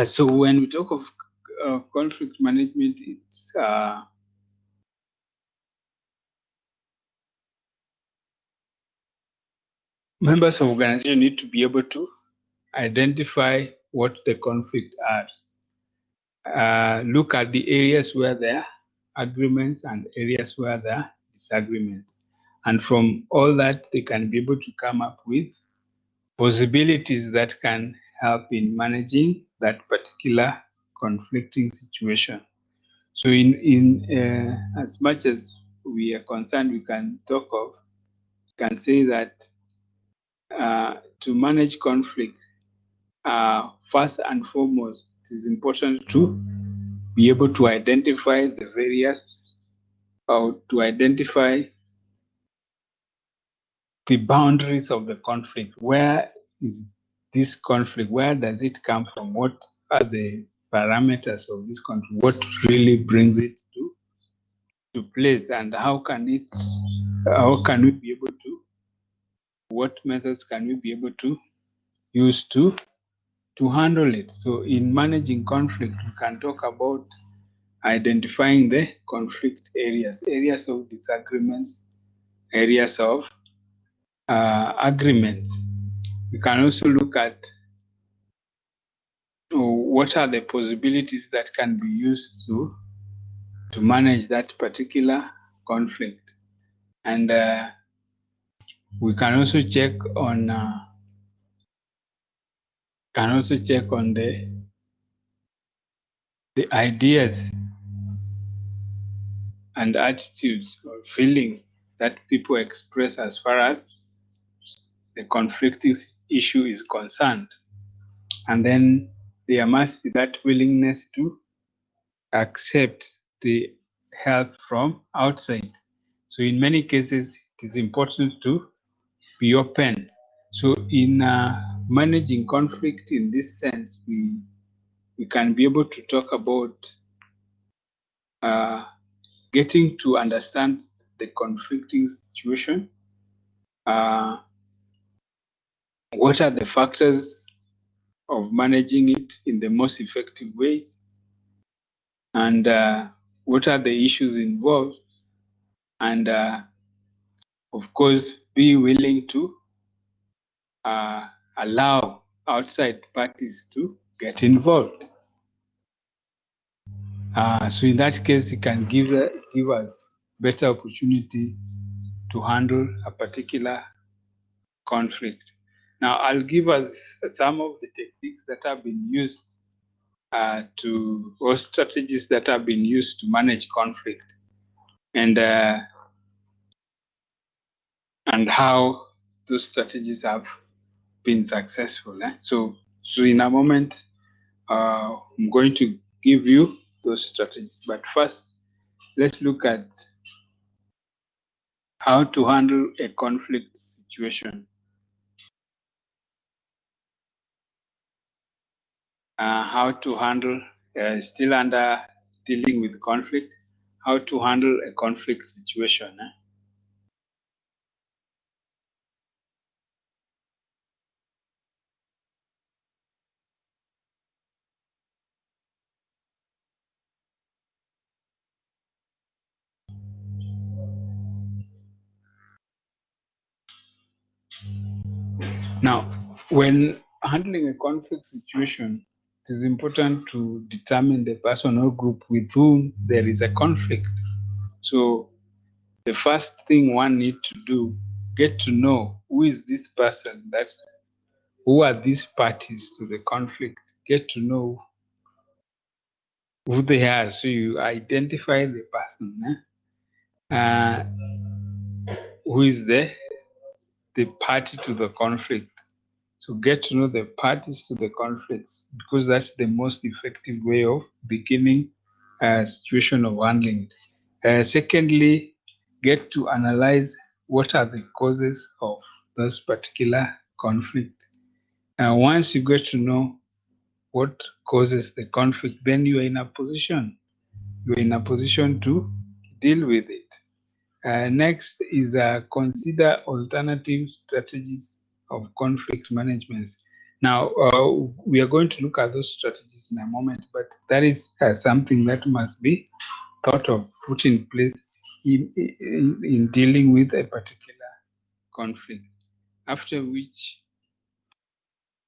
So when we talk of conflict management, it's members of organization need to be able to identify what the conflict are. Look at the areas where there are agreements and areas where there are disagreements. And from all that, they can be able to come up with possibilities that can help in managing that particular conflicting situation. So in as much as we are concerned, we can say that to manage conflict, first and foremost, it is important to be able to identify the various, or to identify the boundaries of the conflict. Where is this conflict? Where does it come from? What are the parameters of this conflict? What really brings it to place, and how can we be able to, what methods can we be able to use to handle it? So in managing conflict, we can talk about identifying the conflict areas of disagreements, areas of agreements. We can also look at what are the possibilities that can be used to manage that particular conflict. And we can also check on the ideas and attitudes or feelings that people express as far as the conflicting issue is concerned. And then there must be that willingness to accept the help from outside. So in many cases, it is important to be open. So in managing conflict in this sense, we can be able to talk about getting to understand the conflicting situation. What are the factors of managing it in the most effective ways? And what are the issues involved? And of course, be willing to allow outside parties to get involved. So in that case, it can give us better opportunity to handle a particular conflict. Now, I'll give us some of the techniques that have been used or strategies that have been used to manage conflict, and how those strategies have been successful. So in a moment, I'm going to give you those strategies. But first, let's look at how to handle a conflict situation. How to handle, still under dealing with conflict, how to handle a conflict situation. Now, when handling a conflict situation, it is important to determine the person or group with whom there is a conflict. So the first thing one needs to do, get to know who is this person, who are these parties to the conflict, get to know who they are. So you identify the person who is the party to the conflict. So get to know the parties to the conflict, because that's the most effective way of beginning a situation of handling. Secondly, get to analyze what are the causes of this particular conflict. Once you get to know what causes the conflict, then you are in a position to deal with it. Next is consider alternative strategies of conflict management. Now, we are going to look at those strategies in a moment, but that is something that must be thought of, put in place in dealing with a particular conflict, after which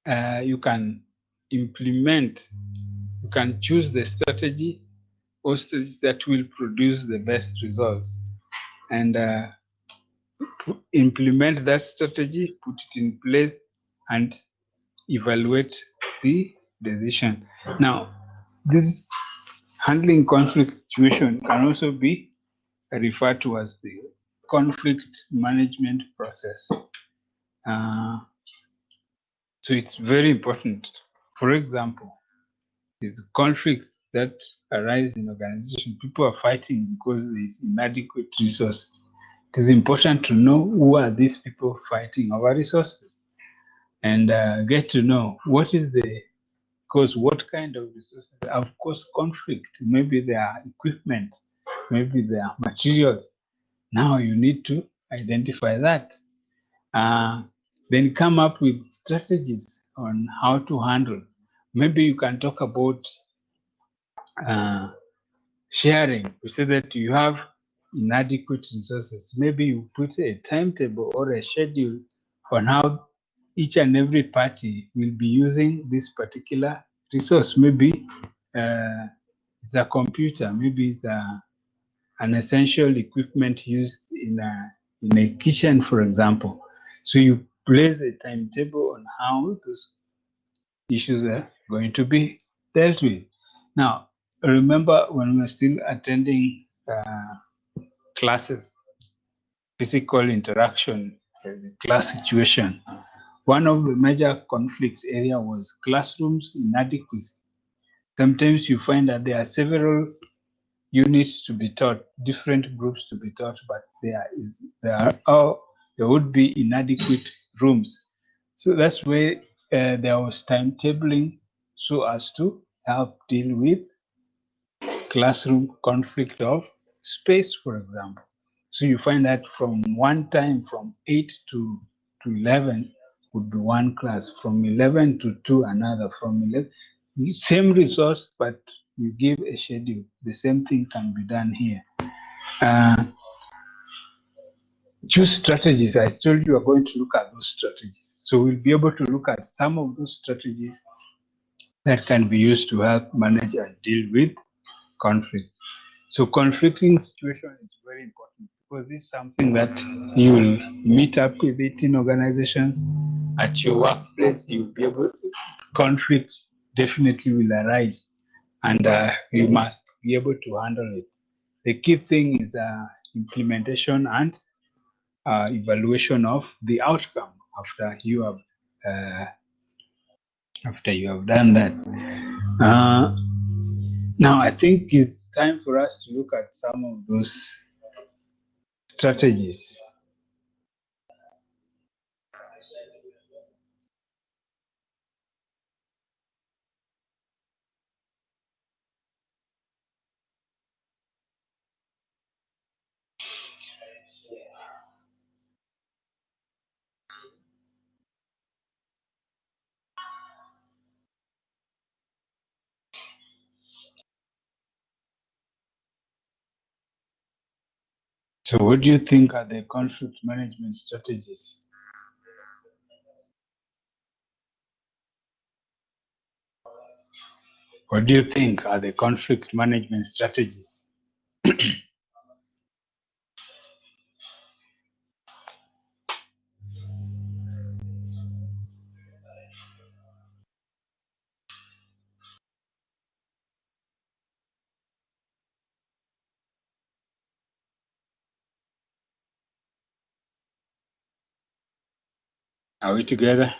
you can implement, you can choose the strategy or strategies that will produce the best results, and implement that strategy, put it in place, and evaluate the decision. Now, this handling conflict situation can also be referred to as the conflict management process. So it's very important. For example, these conflicts that arise in organization, people are fighting because there is inadequate resources. It is important to know who are these people fighting over resources, and get to know what is the cause, what kind of resources have caused conflict. Maybe they are equipment, maybe they are materials. Now you need to identify that. Then come up with strategies on how to handle. Maybe you can talk about sharing. We say that you have inadequate resources. Maybe you put a timetable or a schedule on how each and every party will be using this particular resource. Maybe it's a computer, maybe it's an essential equipment used in a kitchen, for example. So you place a timetable on how those issues are going to be dealt with. Now, remember when we were still attending classes, physical interaction, the class situation, one of the major conflict area was classrooms inadequacy. Sometimes you find that there are several units to be taught, different groups to be taught, but there would be inadequate rooms. So that's where there was timetabling so as to help deal with classroom conflict of space, for example. So you find that from one time from 8 to 11 would be one class, from 11 to 2 another, from 11, same resource, but you give a schedule. The same thing can be done here. Choose strategies. I told you we are going to look at those strategies. So we'll be able to look at some of those strategies that can be used to help manage and deal with conflict. So conflicting situation is very important because this is something that you will meet up with it in organizations. At your workplace, you'll be able to, conflict definitely will arise, and you must be able to handle it. The key thing is implementation and evaluation of the outcome after you have done that. Now, I think it's time for us to look at some of those strategies. So what do you think are the conflict management strategies? What do you think are the conflict management strategies? Are we together?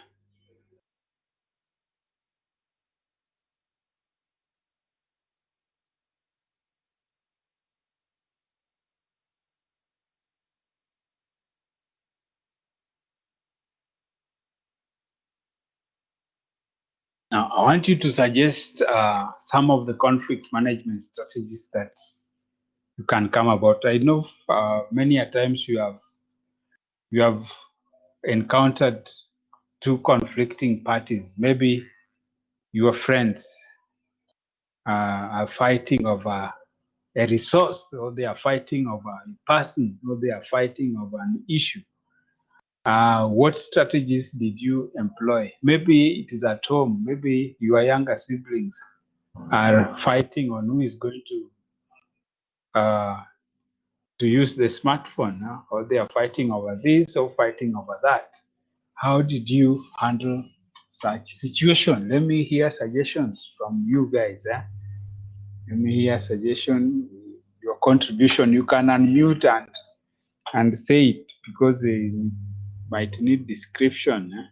Now, I want you to suggest some of the conflict management strategies that you can come about. I know many a times you have encountered two conflicting parties. Maybe your friends are fighting over a resource, or they are fighting over a person, or they are fighting over an issue. What strategies did you employ? Maybe it is at home. Maybe your younger siblings are fighting on who is going to use the smartphone, or they are fighting over this or fighting over that. How did you handle such situation? Let me hear suggestions from you guys. Let me hear suggestion, your contribution. You can unmute and say it because they might need description.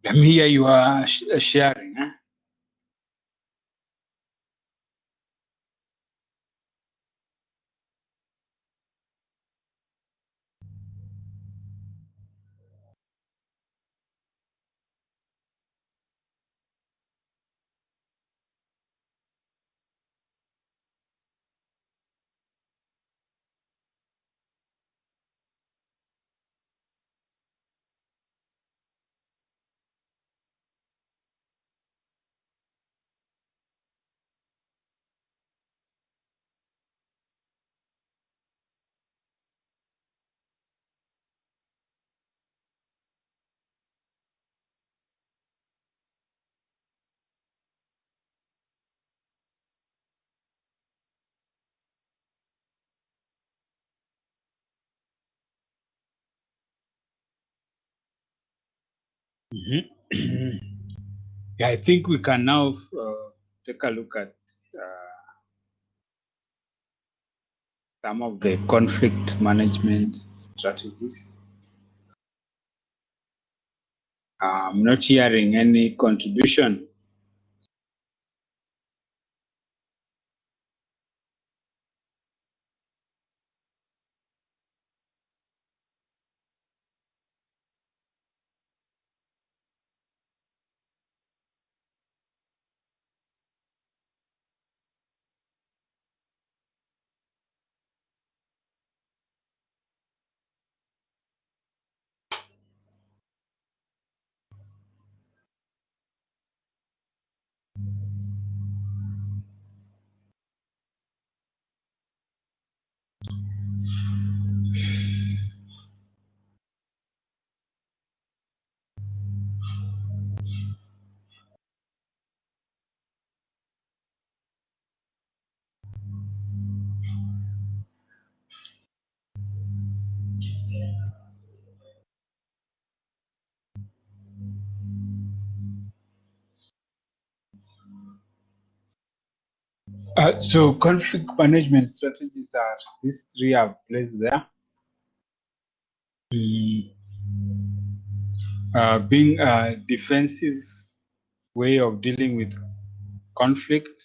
Let me hear your sharing. Mhm. Yeah, I think we can now take a look at some of the conflict management strategies. I'm not hearing any contribution. So conflict management strategies are these three I've placed there. Being a defensive way of dealing with conflict,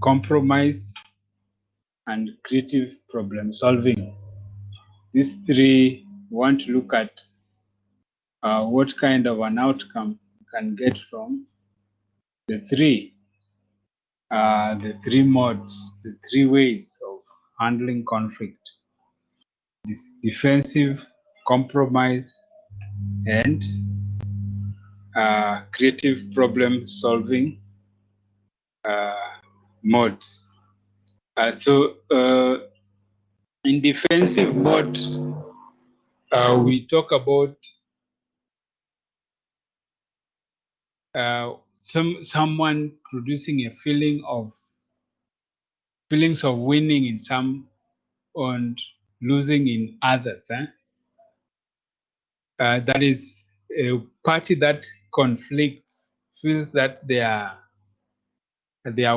compromise, and creative problem solving. These three want to look at what kind of an outcome you can get from the three modes, the three ways of handling conflict: defensive, compromise, and creative problem solving modes. So in defensive mode, we talk about someone producing a feelings of winning in some and losing in others. That is a party that conflicts, feels that they are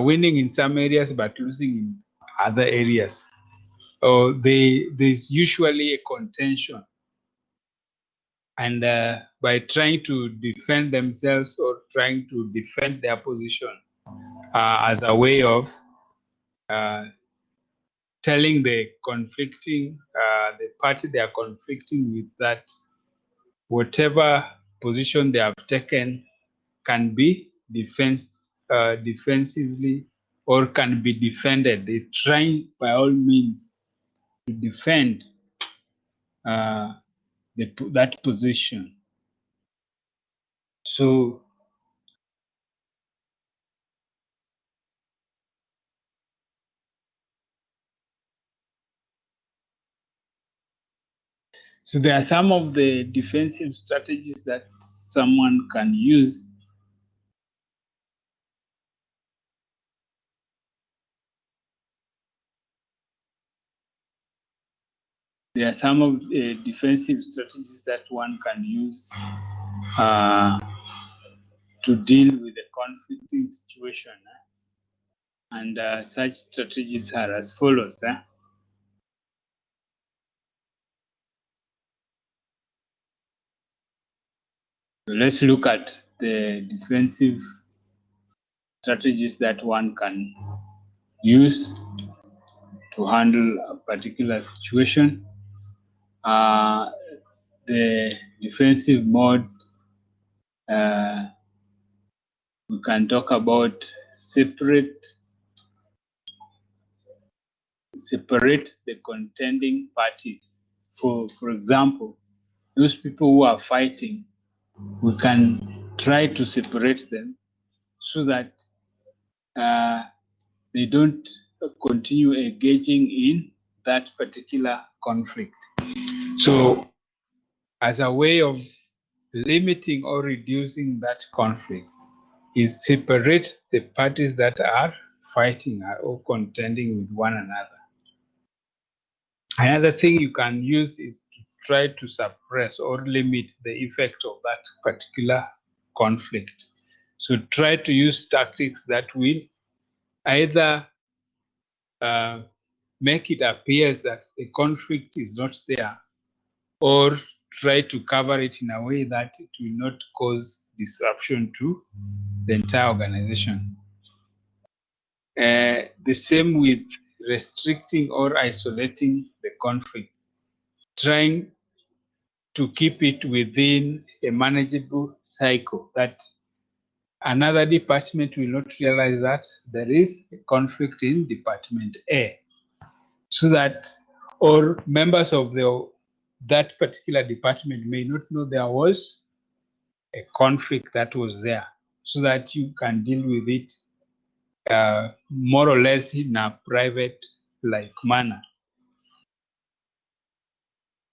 winning in some areas but losing in other areas. Or there's usually a contention, and by trying to defend themselves or trying to defend their position, as a way of telling the conflicting, the party they are conflicting with, that whatever position they have taken can be defensively or can be defended. They try by all means to defend that position. So there are some of the defensive strategies that someone can use. There are some of the defensive strategies that one can use to deal with a conflicting situation. And such strategies are as follows. So let's look at the defensive strategies that one can use to handle a particular situation. The defensive mode, we can talk about separate the contending parties. For example, those people who are fighting, we can try to separate them so that they don't continue engaging in that particular conflict. So as a way of limiting or reducing that conflict is separate the parties that are fighting or contending with one another. Another thing you can use is to try to suppress or limit the effect of that particular conflict. So try to use tactics that will either make it appear that the conflict is not there, or try to cover it in a way that it will not cause disruption to the entire organization. The same with restricting or isolating the conflict, trying to keep it within a manageable cycle, that another department will not realize that there is a conflict in Department A, so that or members of that particular department may not know there was a conflict that was there, so that you can deal with it more or less in a private like manner.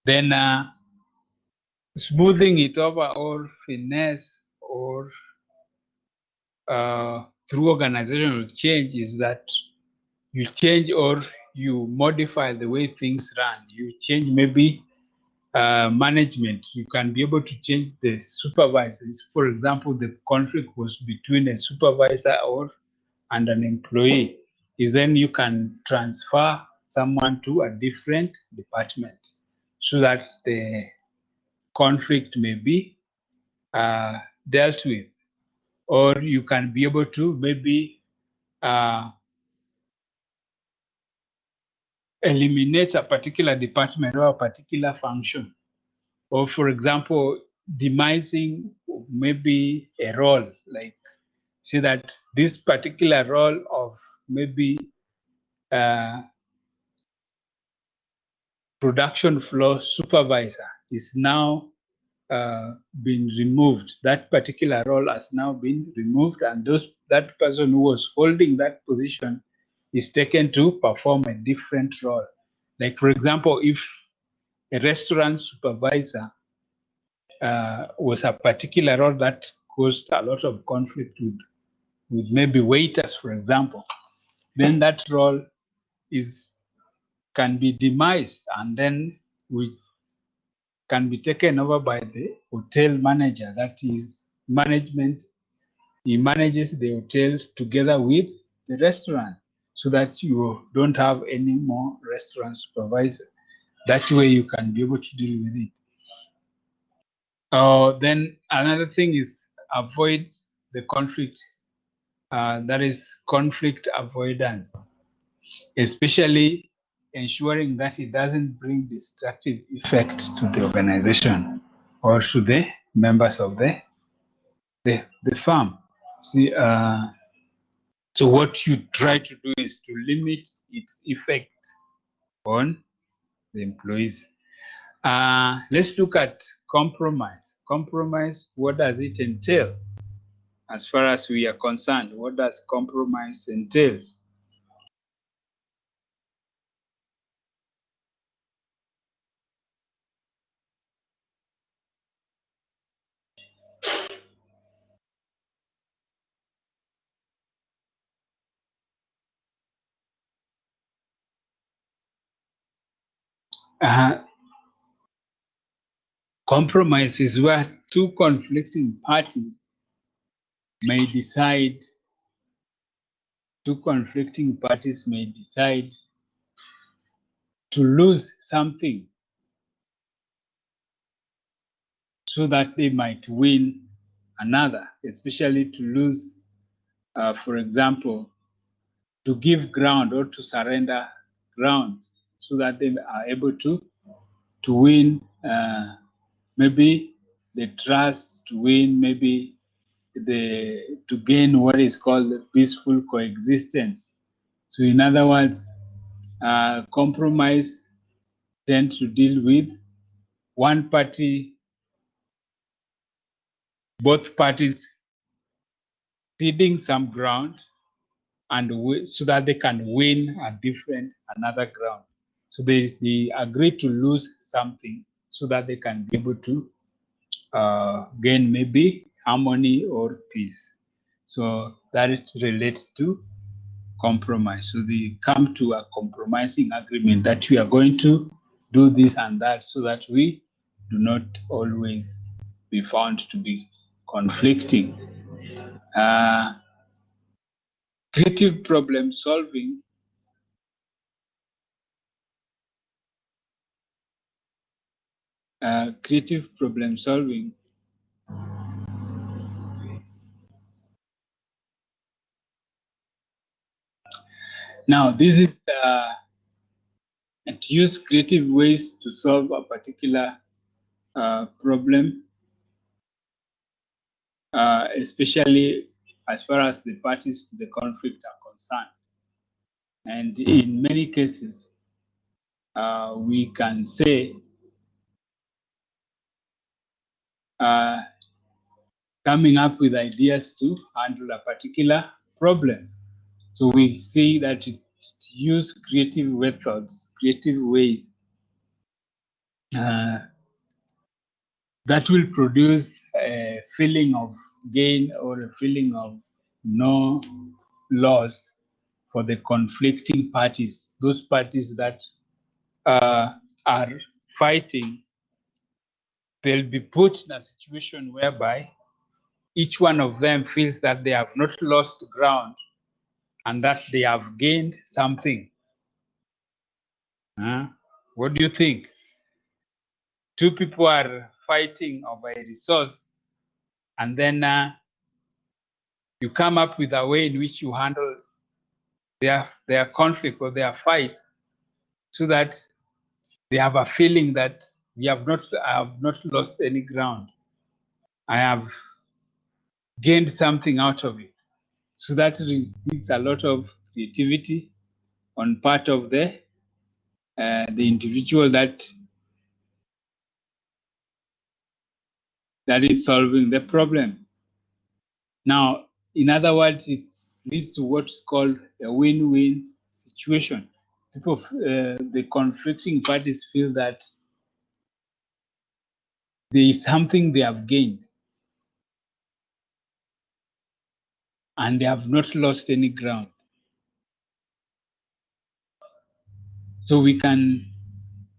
Then smoothing it over or finesse or through organizational change is that you change or you modify the way things run. You change maybe management. You can be able to change the supervisors. For example, the conflict was between a supervisor and an employee. Then you can transfer someone to a different department so that the conflict may be dealt with. Or you can be able to maybe eliminate a particular department or a particular function. Or for example, demising maybe a role, like say that this particular role of maybe production flow supervisor is now been removed. That particular role has now been removed, and that person who was holding that position is taken to perform a different role. Like for example, if a restaurant supervisor was a particular role that caused a lot of conflict with maybe waiters, for example, then that role can be demised, and then can be taken over by the hotel manager. That is management. He manages the hotel together with the restaurant, so that you don't have any more restaurant supervisor. That way you can be able to deal with it. Then another thing is avoid the conflict that is conflict avoidance, especially ensuring that it doesn't bring destructive effect to the organization or to the members of the firm. See, so what you try to do is to limit its effect on the employees. Let's look at compromise. Compromise, what does it entail? As far as we are concerned, what does compromise entail? Compromise is where two conflicting parties may decide to lose something so that they might win another, especially to lose, for example, to give ground or to surrender ground so that they are able to win, maybe the trust, to win maybe to gain what is called peaceful coexistence. So in other words, compromise tends to deal with one party, both parties ceding some ground and so that they can win another ground. So they agree to lose something so that they can be able to gain maybe harmony or peace. So that it relates to compromise. So they come to a compromising agreement that we are going to do this and that so that we do not always be found to be conflicting. Creative problem solving Now, this is to use creative ways to solve a particular problem, especially as far as the parties to the conflict are concerned. And in many cases, we can say coming up with ideas to handle a particular problem. So we see that it's to use creative methods, creative ways that will produce a feeling of gain or a feeling of no loss for the conflicting parties, those parties that are fighting. They'll be put in a situation whereby each one of them feels that they have not lost ground and that they have gained something. What do you think? Two people are fighting over a resource, and then you come up with a way in which you handle their conflict or their fight so that they have a feeling that I have not lost any ground. I have gained something out of it. So that needs a lot of creativity on part of the individual that is solving the problem. Now, in other words, it leads to what's called a win-win situation. The conflicting parties feel that there is something they have gained and they have not lost any ground. So we can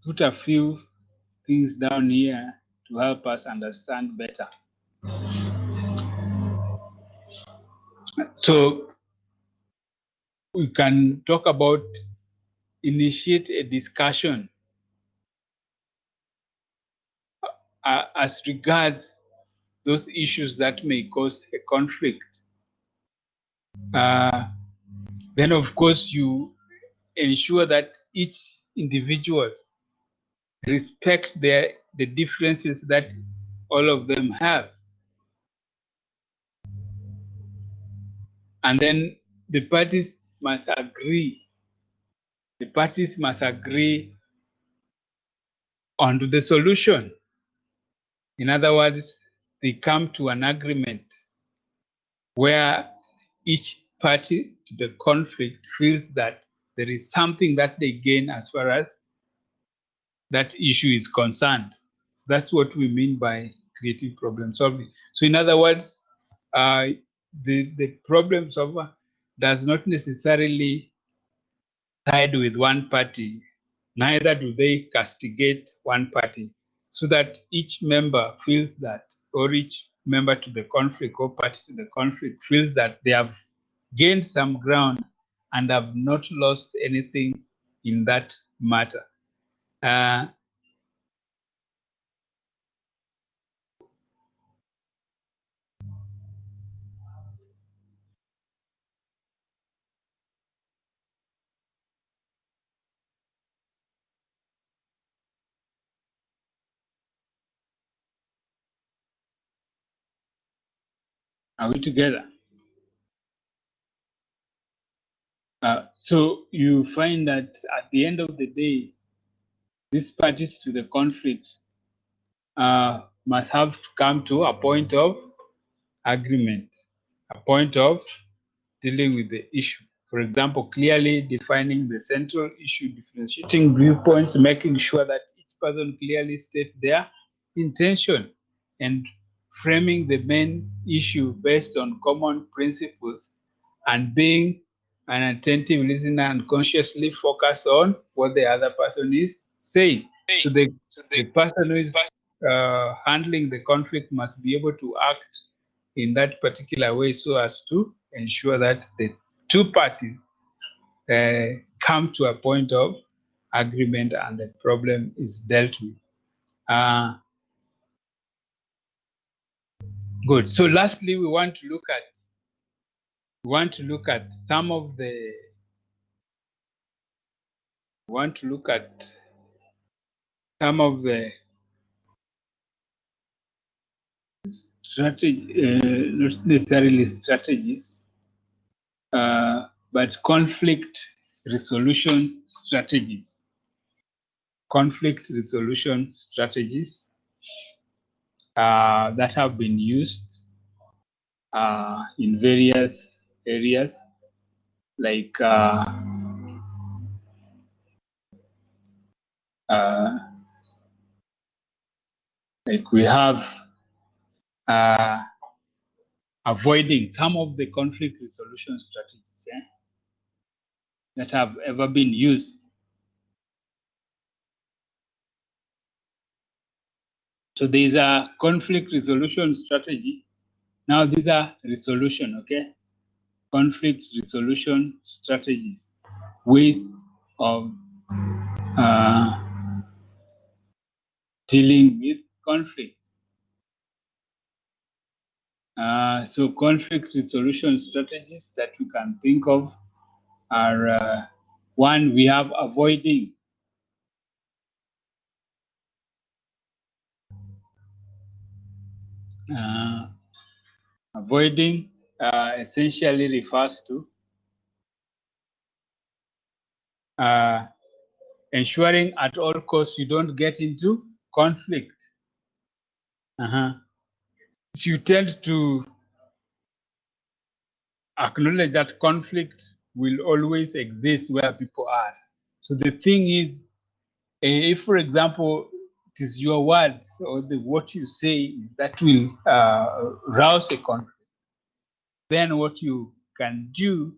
put a few things down here to help us understand better. So we can talk about initiate a discussion as regards those issues that may cause a conflict. Then, of course, you ensure that each individual respect the differences that all of them have. And then the parties must agree. The parties must agree onto the solution. In other words, they come to an agreement where each party to the conflict feels that there is something that they gain as far as that issue is concerned. So that's what we mean by creative problem solving. So in other words, the problem solver does not necessarily side with one party, neither do they castigate one party, so that each member feels that, or each member to the conflict or party to the conflict feels that they have gained some ground and have not lost anything in that matter. Are we together? So you find that at the end of the day, these parties to the conflict must have to come to a point of agreement, a point of dealing with the issue. For example, clearly defining the central issue, differentiating viewpoints, making sure that each person clearly states their intention, and framing the main issue based on common principles, and being an attentive listener and consciously focus on what the other person is saying. So the person who is handling the conflict must be able to act in that particular way so as to ensure that the two parties come to a point of agreement and the problem is dealt with. Good. So lastly, we want to look at some of the strategy, not necessarily strategies, but conflict resolution strategies. Conflict resolution strategies that have been used in various areas, like we have avoiding some of the conflict resolution strategies that have ever been used. So these are conflict resolution strategy. Now these are resolution, okay? Conflict resolution strategies, ways of dealing with conflict. So conflict resolution strategies that we can think of are one, we have avoiding. Avoiding essentially refers to ensuring at all costs you don't get into conflict. You tend to acknowledge that conflict will always exist where people are. So the thing is, if, for example, it is your words or what you say that will rouse a conflict, then what you can do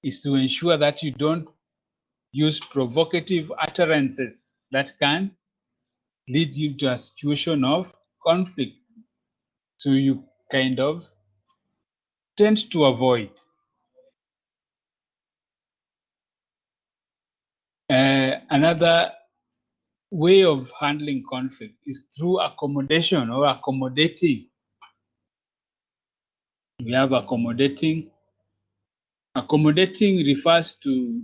is to ensure that you don't use provocative utterances that can lead you to a situation of conflict. So you kind of tend to avoid. Another way of handling conflict is through accommodation or accommodating. We have accommodating, Accommodating refers to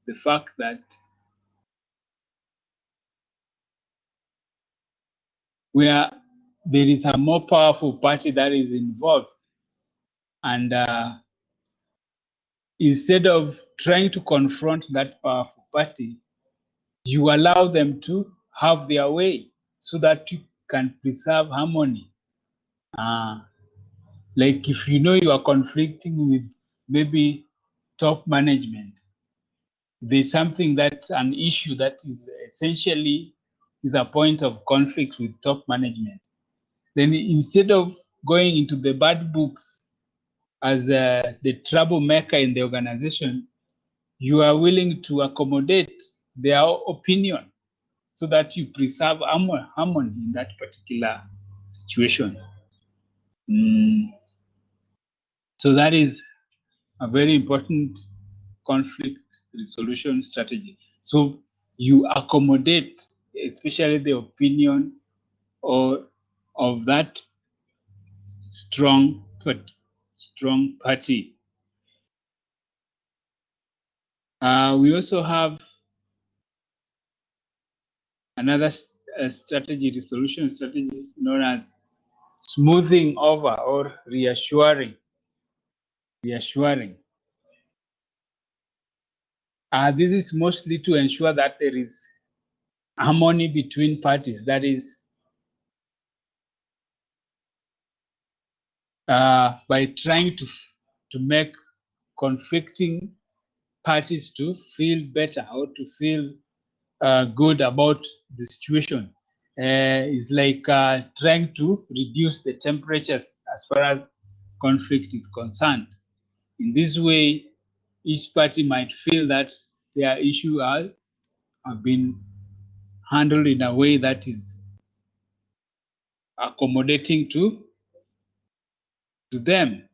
the fact that where there is a more powerful party that is involved, and instead of trying to confront that powerful party, you allow them to have their way so that you can preserve harmony. Like if you know you are conflicting with maybe top management, there's something that an issue that is essentially is a point of conflict with top management. Then instead of going into the bad books as the troublemaker in the organization, you are willing to accommodate their opinion so that you preserve harmony in that particular situation. So that is a very important conflict resolution strategy. So you accommodate, especially the opinion or of that strong party. We also have another resolution strategy known as smoothing over or reassuring. This is mostly to ensure that there is harmony between parties. That is, by trying to make conflicting parties to feel better or to feel good about the situation. It's like trying to reduce the temperatures as far as conflict is concerned. In this way, each party might feel that their issue have been handled in a way that is accommodating to them.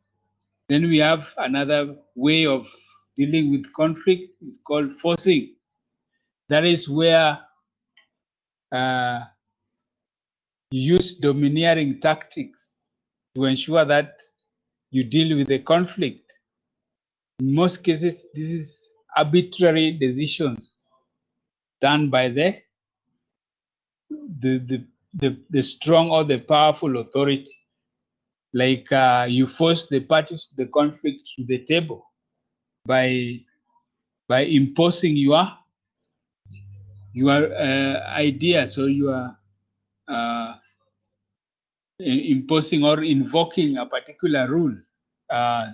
Then we have another way of dealing with conflict. It's called forcing. That is where you use domineering tactics to ensure that you deal with the conflict. In most cases, this is arbitrary decisions done by the strong or the powerful authority. Like you force the parties to the conflict to the table by imposing your ideas or your imposing or invoking a particular rule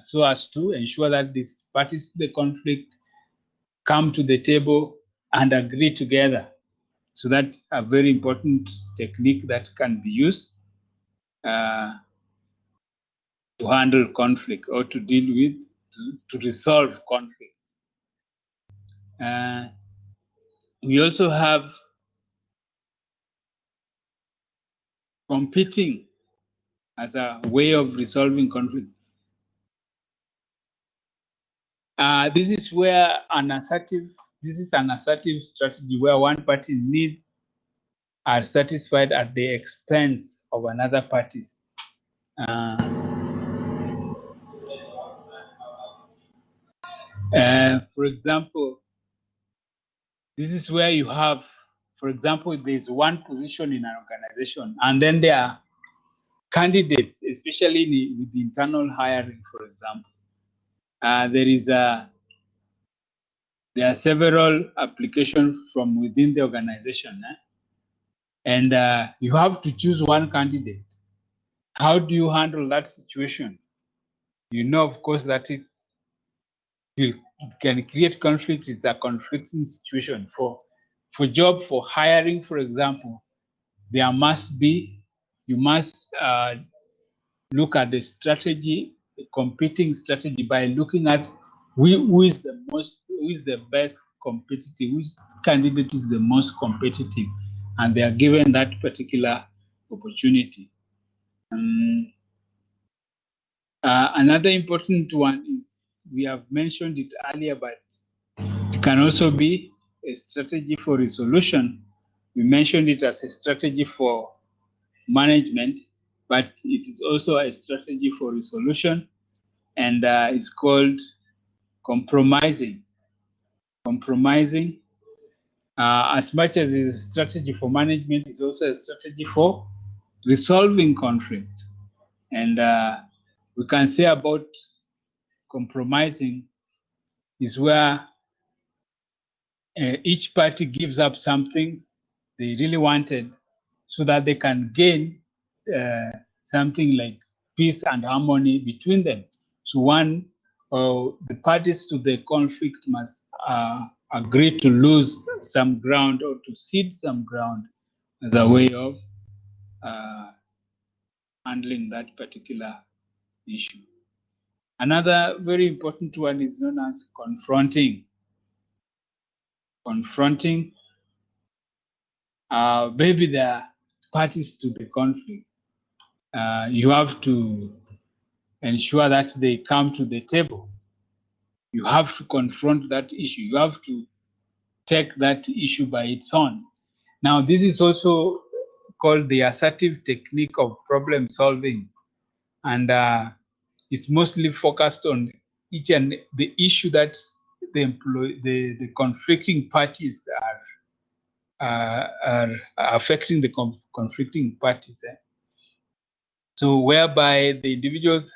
so as to ensure that these parties to the conflict come to the table and agree together. So that's a very important technique that can be used to handle conflict or to deal with, to resolve conflict. We also have competing as a way of resolving conflict. This is an assertive strategy where one party needs are satisfied at the expense of another party. For example, this is where you have, for example, there's one position in an organization, and then there are candidates, especially with the internal hiring, for example. There are several applications from within the organization, and you have to choose one candidate. How do you handle that situation? You know, of course, that it can create conflict. It's a conflicting situation. For hiring, for example, you must look at the strategy, the competing strategy, by looking at who is the best competitive, which candidate is the most competitive, and they are given that particular opportunity. Another important one is, we have mentioned it earlier, but it can also be a strategy for resolution. We mentioned it as a strategy for management, but it is also a strategy for resolution, and it's called compromising. As much as it's a strategy for management, it's also a strategy for resolving conflict. And we can say about compromising is where each party gives up something they really wanted so that they can gain something like peace and harmony between them. So the parties to the conflict must agree to lose some ground or to cede some ground as a way of handling that particular issue. Another very important one is known as confronting. Confronting, maybe there are parties to the conflict. You have to ensure that they come to the table. You have to confront that issue. You have to take that issue by its own. Now, this is also called the assertive technique of problem solving, and it's mostly focused on each and the issue that the conflicting parties are affecting the conflicting parties. So, whereby the individuals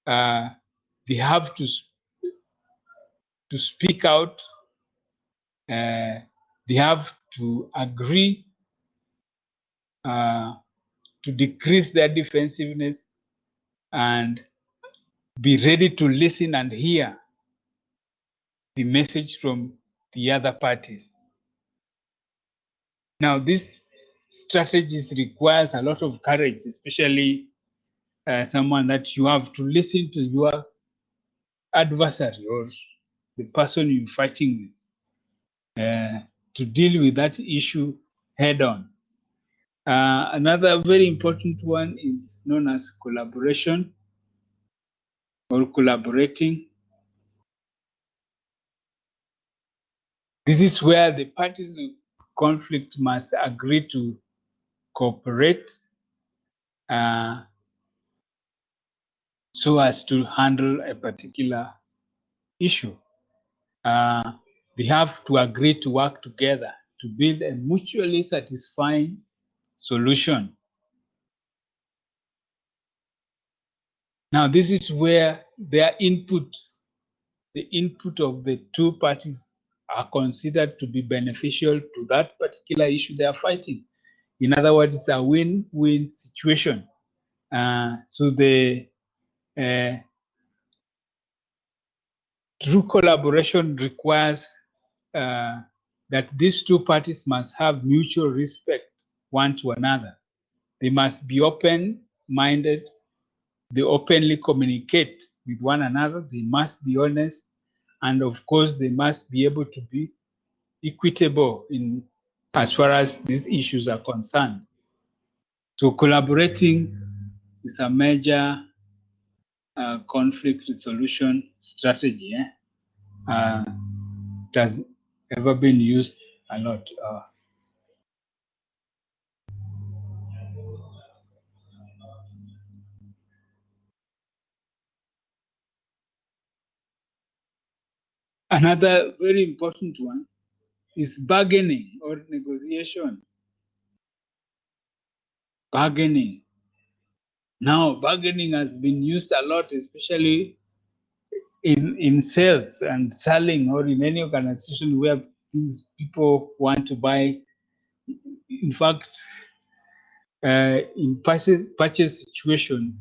they have to speak out. They have to agree to decrease their defensiveness and be ready to listen and hear the message from the other parties. Now, this strategies requires a lot of courage, especially someone that you have to listen to your adversary or the person you're fighting with to deal with that issue head on. Another very important one is known as collaboration or collaborating. This is where the parties to conflict must agree to cooperate so as to handle a particular issue. They have to agree to work together to build a mutually satisfying solution. Now, this is where their input, the input of the two parties, are considered to be beneficial to that particular issue they are fighting. In other words, it's a win-win situation. So the true collaboration requires that these two parties must have mutual respect one to another. They must be open-minded. They openly communicate with one another. They must be honest. And of course, they must be able to be equitable in as far as these issues are concerned. So collaborating is a major conflict resolution strategy. It has ever been used a lot. Another very important one is bargaining or negotiation. Bargaining. Now, bargaining has been used a lot, especially in sales and selling or in any organization where people want to buy. In fact, in purchase situation,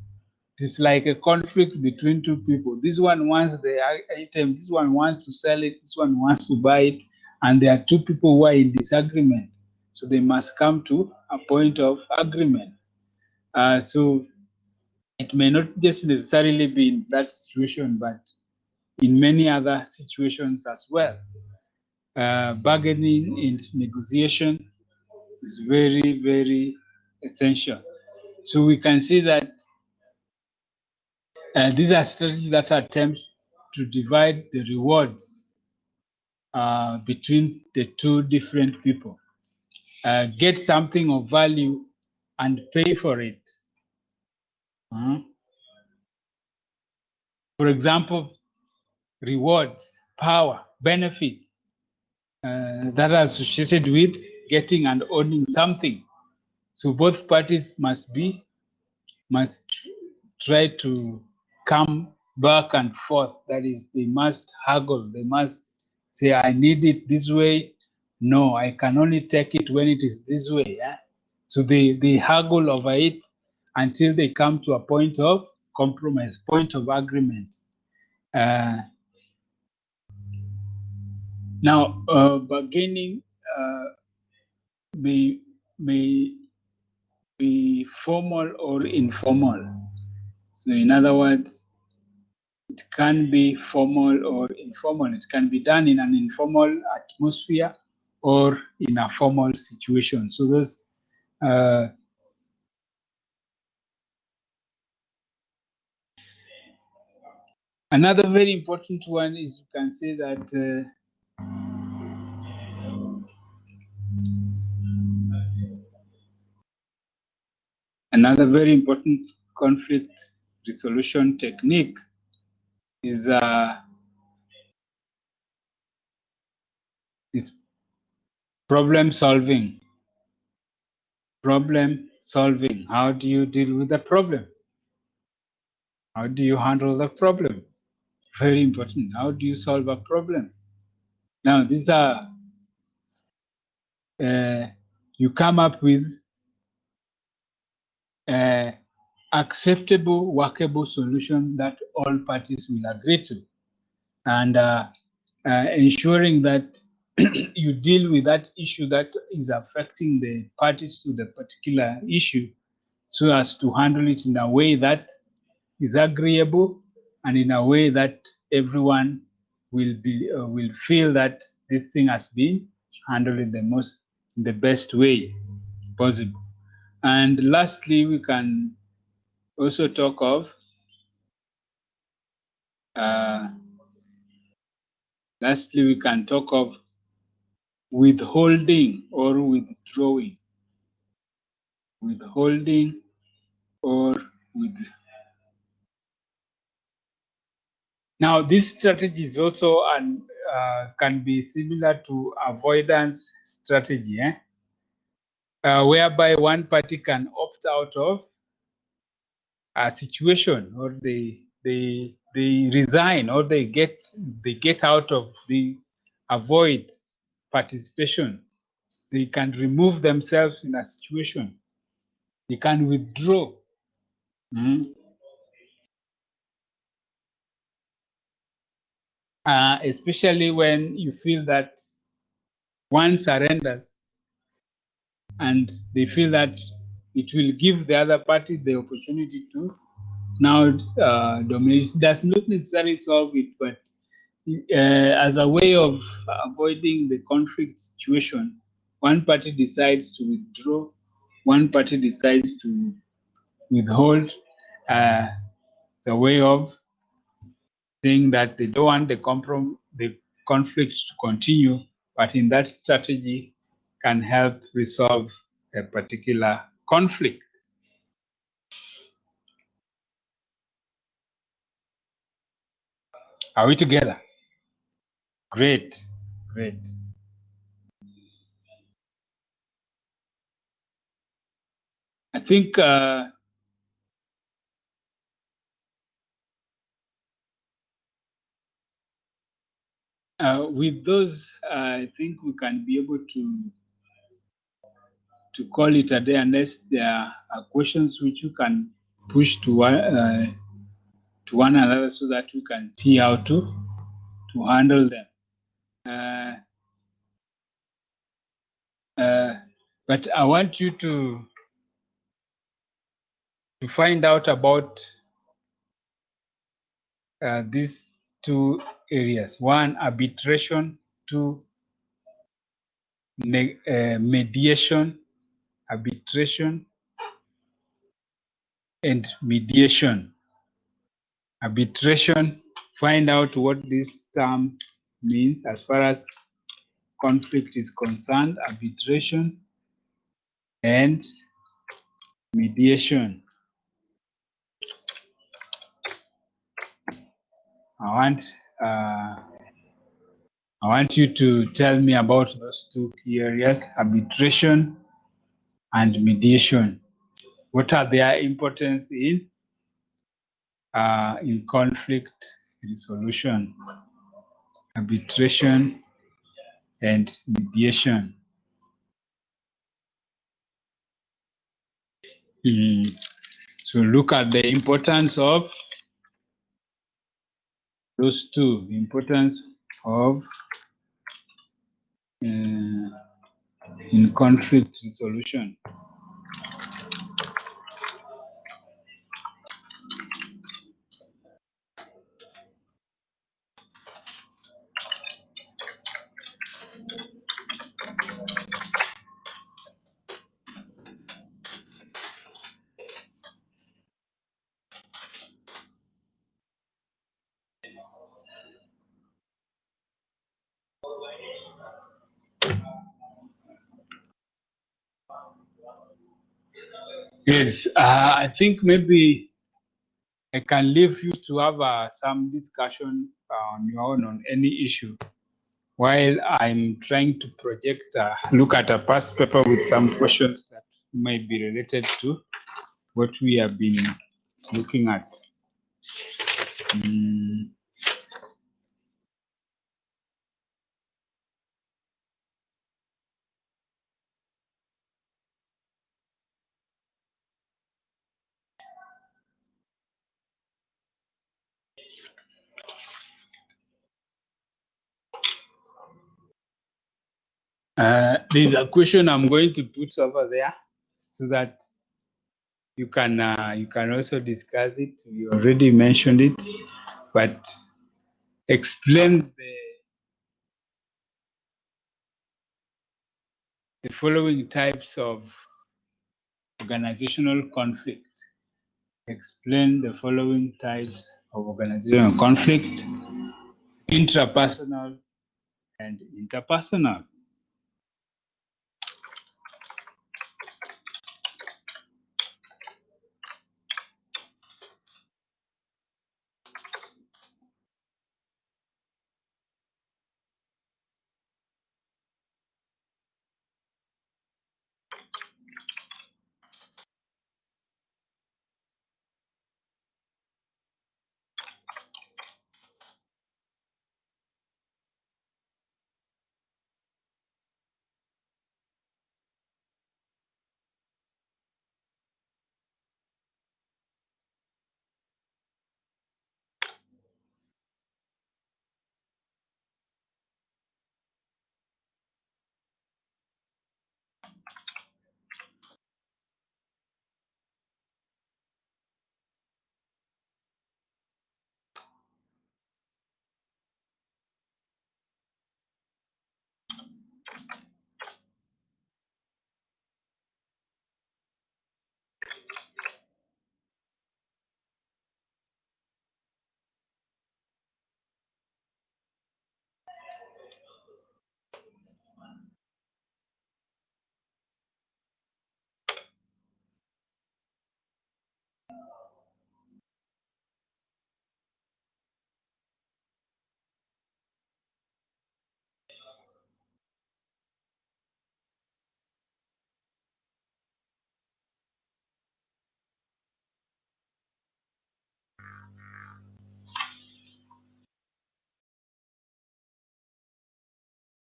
it's like a conflict between two people. This one wants the item, this one wants to sell it, this one wants to buy it, and there are two people who are in disagreement. So they must come to a point of agreement. So it may not just necessarily be in that situation, but in many other situations as well. Bargaining and negotiation is very, very essential. So we can see that these are strategies that attempt to divide the rewards between the two different people, get something of value and pay for it. For example, rewards, power, benefits that are associated with getting and owning something. So both parties must try to come back and forth. That is, they must haggle. They must say, I need it this way. No, I can only take it when it is this way. Yeah? So they haggle over it until they come to a point of compromise, point of agreement. Now, bargaining may be formal or informal. So, in other words, it can be formal or informal. It can be done in an informal atmosphere or in a formal situation. So, those another very important one is you can say that another very important conflict resolution technique is problem solving. Problem solving. How do you deal with the problem? How do you handle the problem? Very important. How do you solve a problem? Now, these are you come up with acceptable, workable solution that all parties will agree to, and ensuring that you deal with that issue that is affecting the parties to the particular issue, so as to handle it in a way that is agreeable and in a way that everyone will feel that this thing has been handled in the best way possible. And lastly, we can also talk of withholding or withdrawing. Withholding or with. Now, this strategy is also can be similar to avoidance strategy, whereby one party can opt out of a situation, or they resign, or they get out of the avoid participation. They can remove themselves in a situation. They can withdraw. Especially when you feel that one surrenders and they feel that it will give the other party the opportunity to now dominate. It does not necessarily solve it, but as a way of avoiding the conflict situation, one party decides to withdraw, one party decides to withhold. The way of saying that they don't want the conflict to continue, but in that strategy can help resolve a particular conflict. Are we together? Great, great. I think with those, I think we can be able to call it a day, unless there are questions which you can push to one another, so that we can see how to handle them. But I want you to find out about these two areas. One, arbitration. Two, mediation. Arbitration and mediation. Arbitration, find out what this term means as far as conflict is concerned. Arbitration and mediation. I want I want you to tell me about those two key areas, arbitration and mediation. What are their importance in conflict resolution, arbitration and mediation? So look at the importance of those two, the importance of in conflict resolution. Yes, I think maybe I can leave you to have some discussion on your own on any issue while I'm trying to project, look at a past paper with some questions that might be related to what we have been looking at. There's a question I'm going to put over there so that you can also discuss it. We already mentioned it, but explain the following types of organizational conflict. Explain the following types of organizational conflict: intrapersonal and interpersonal.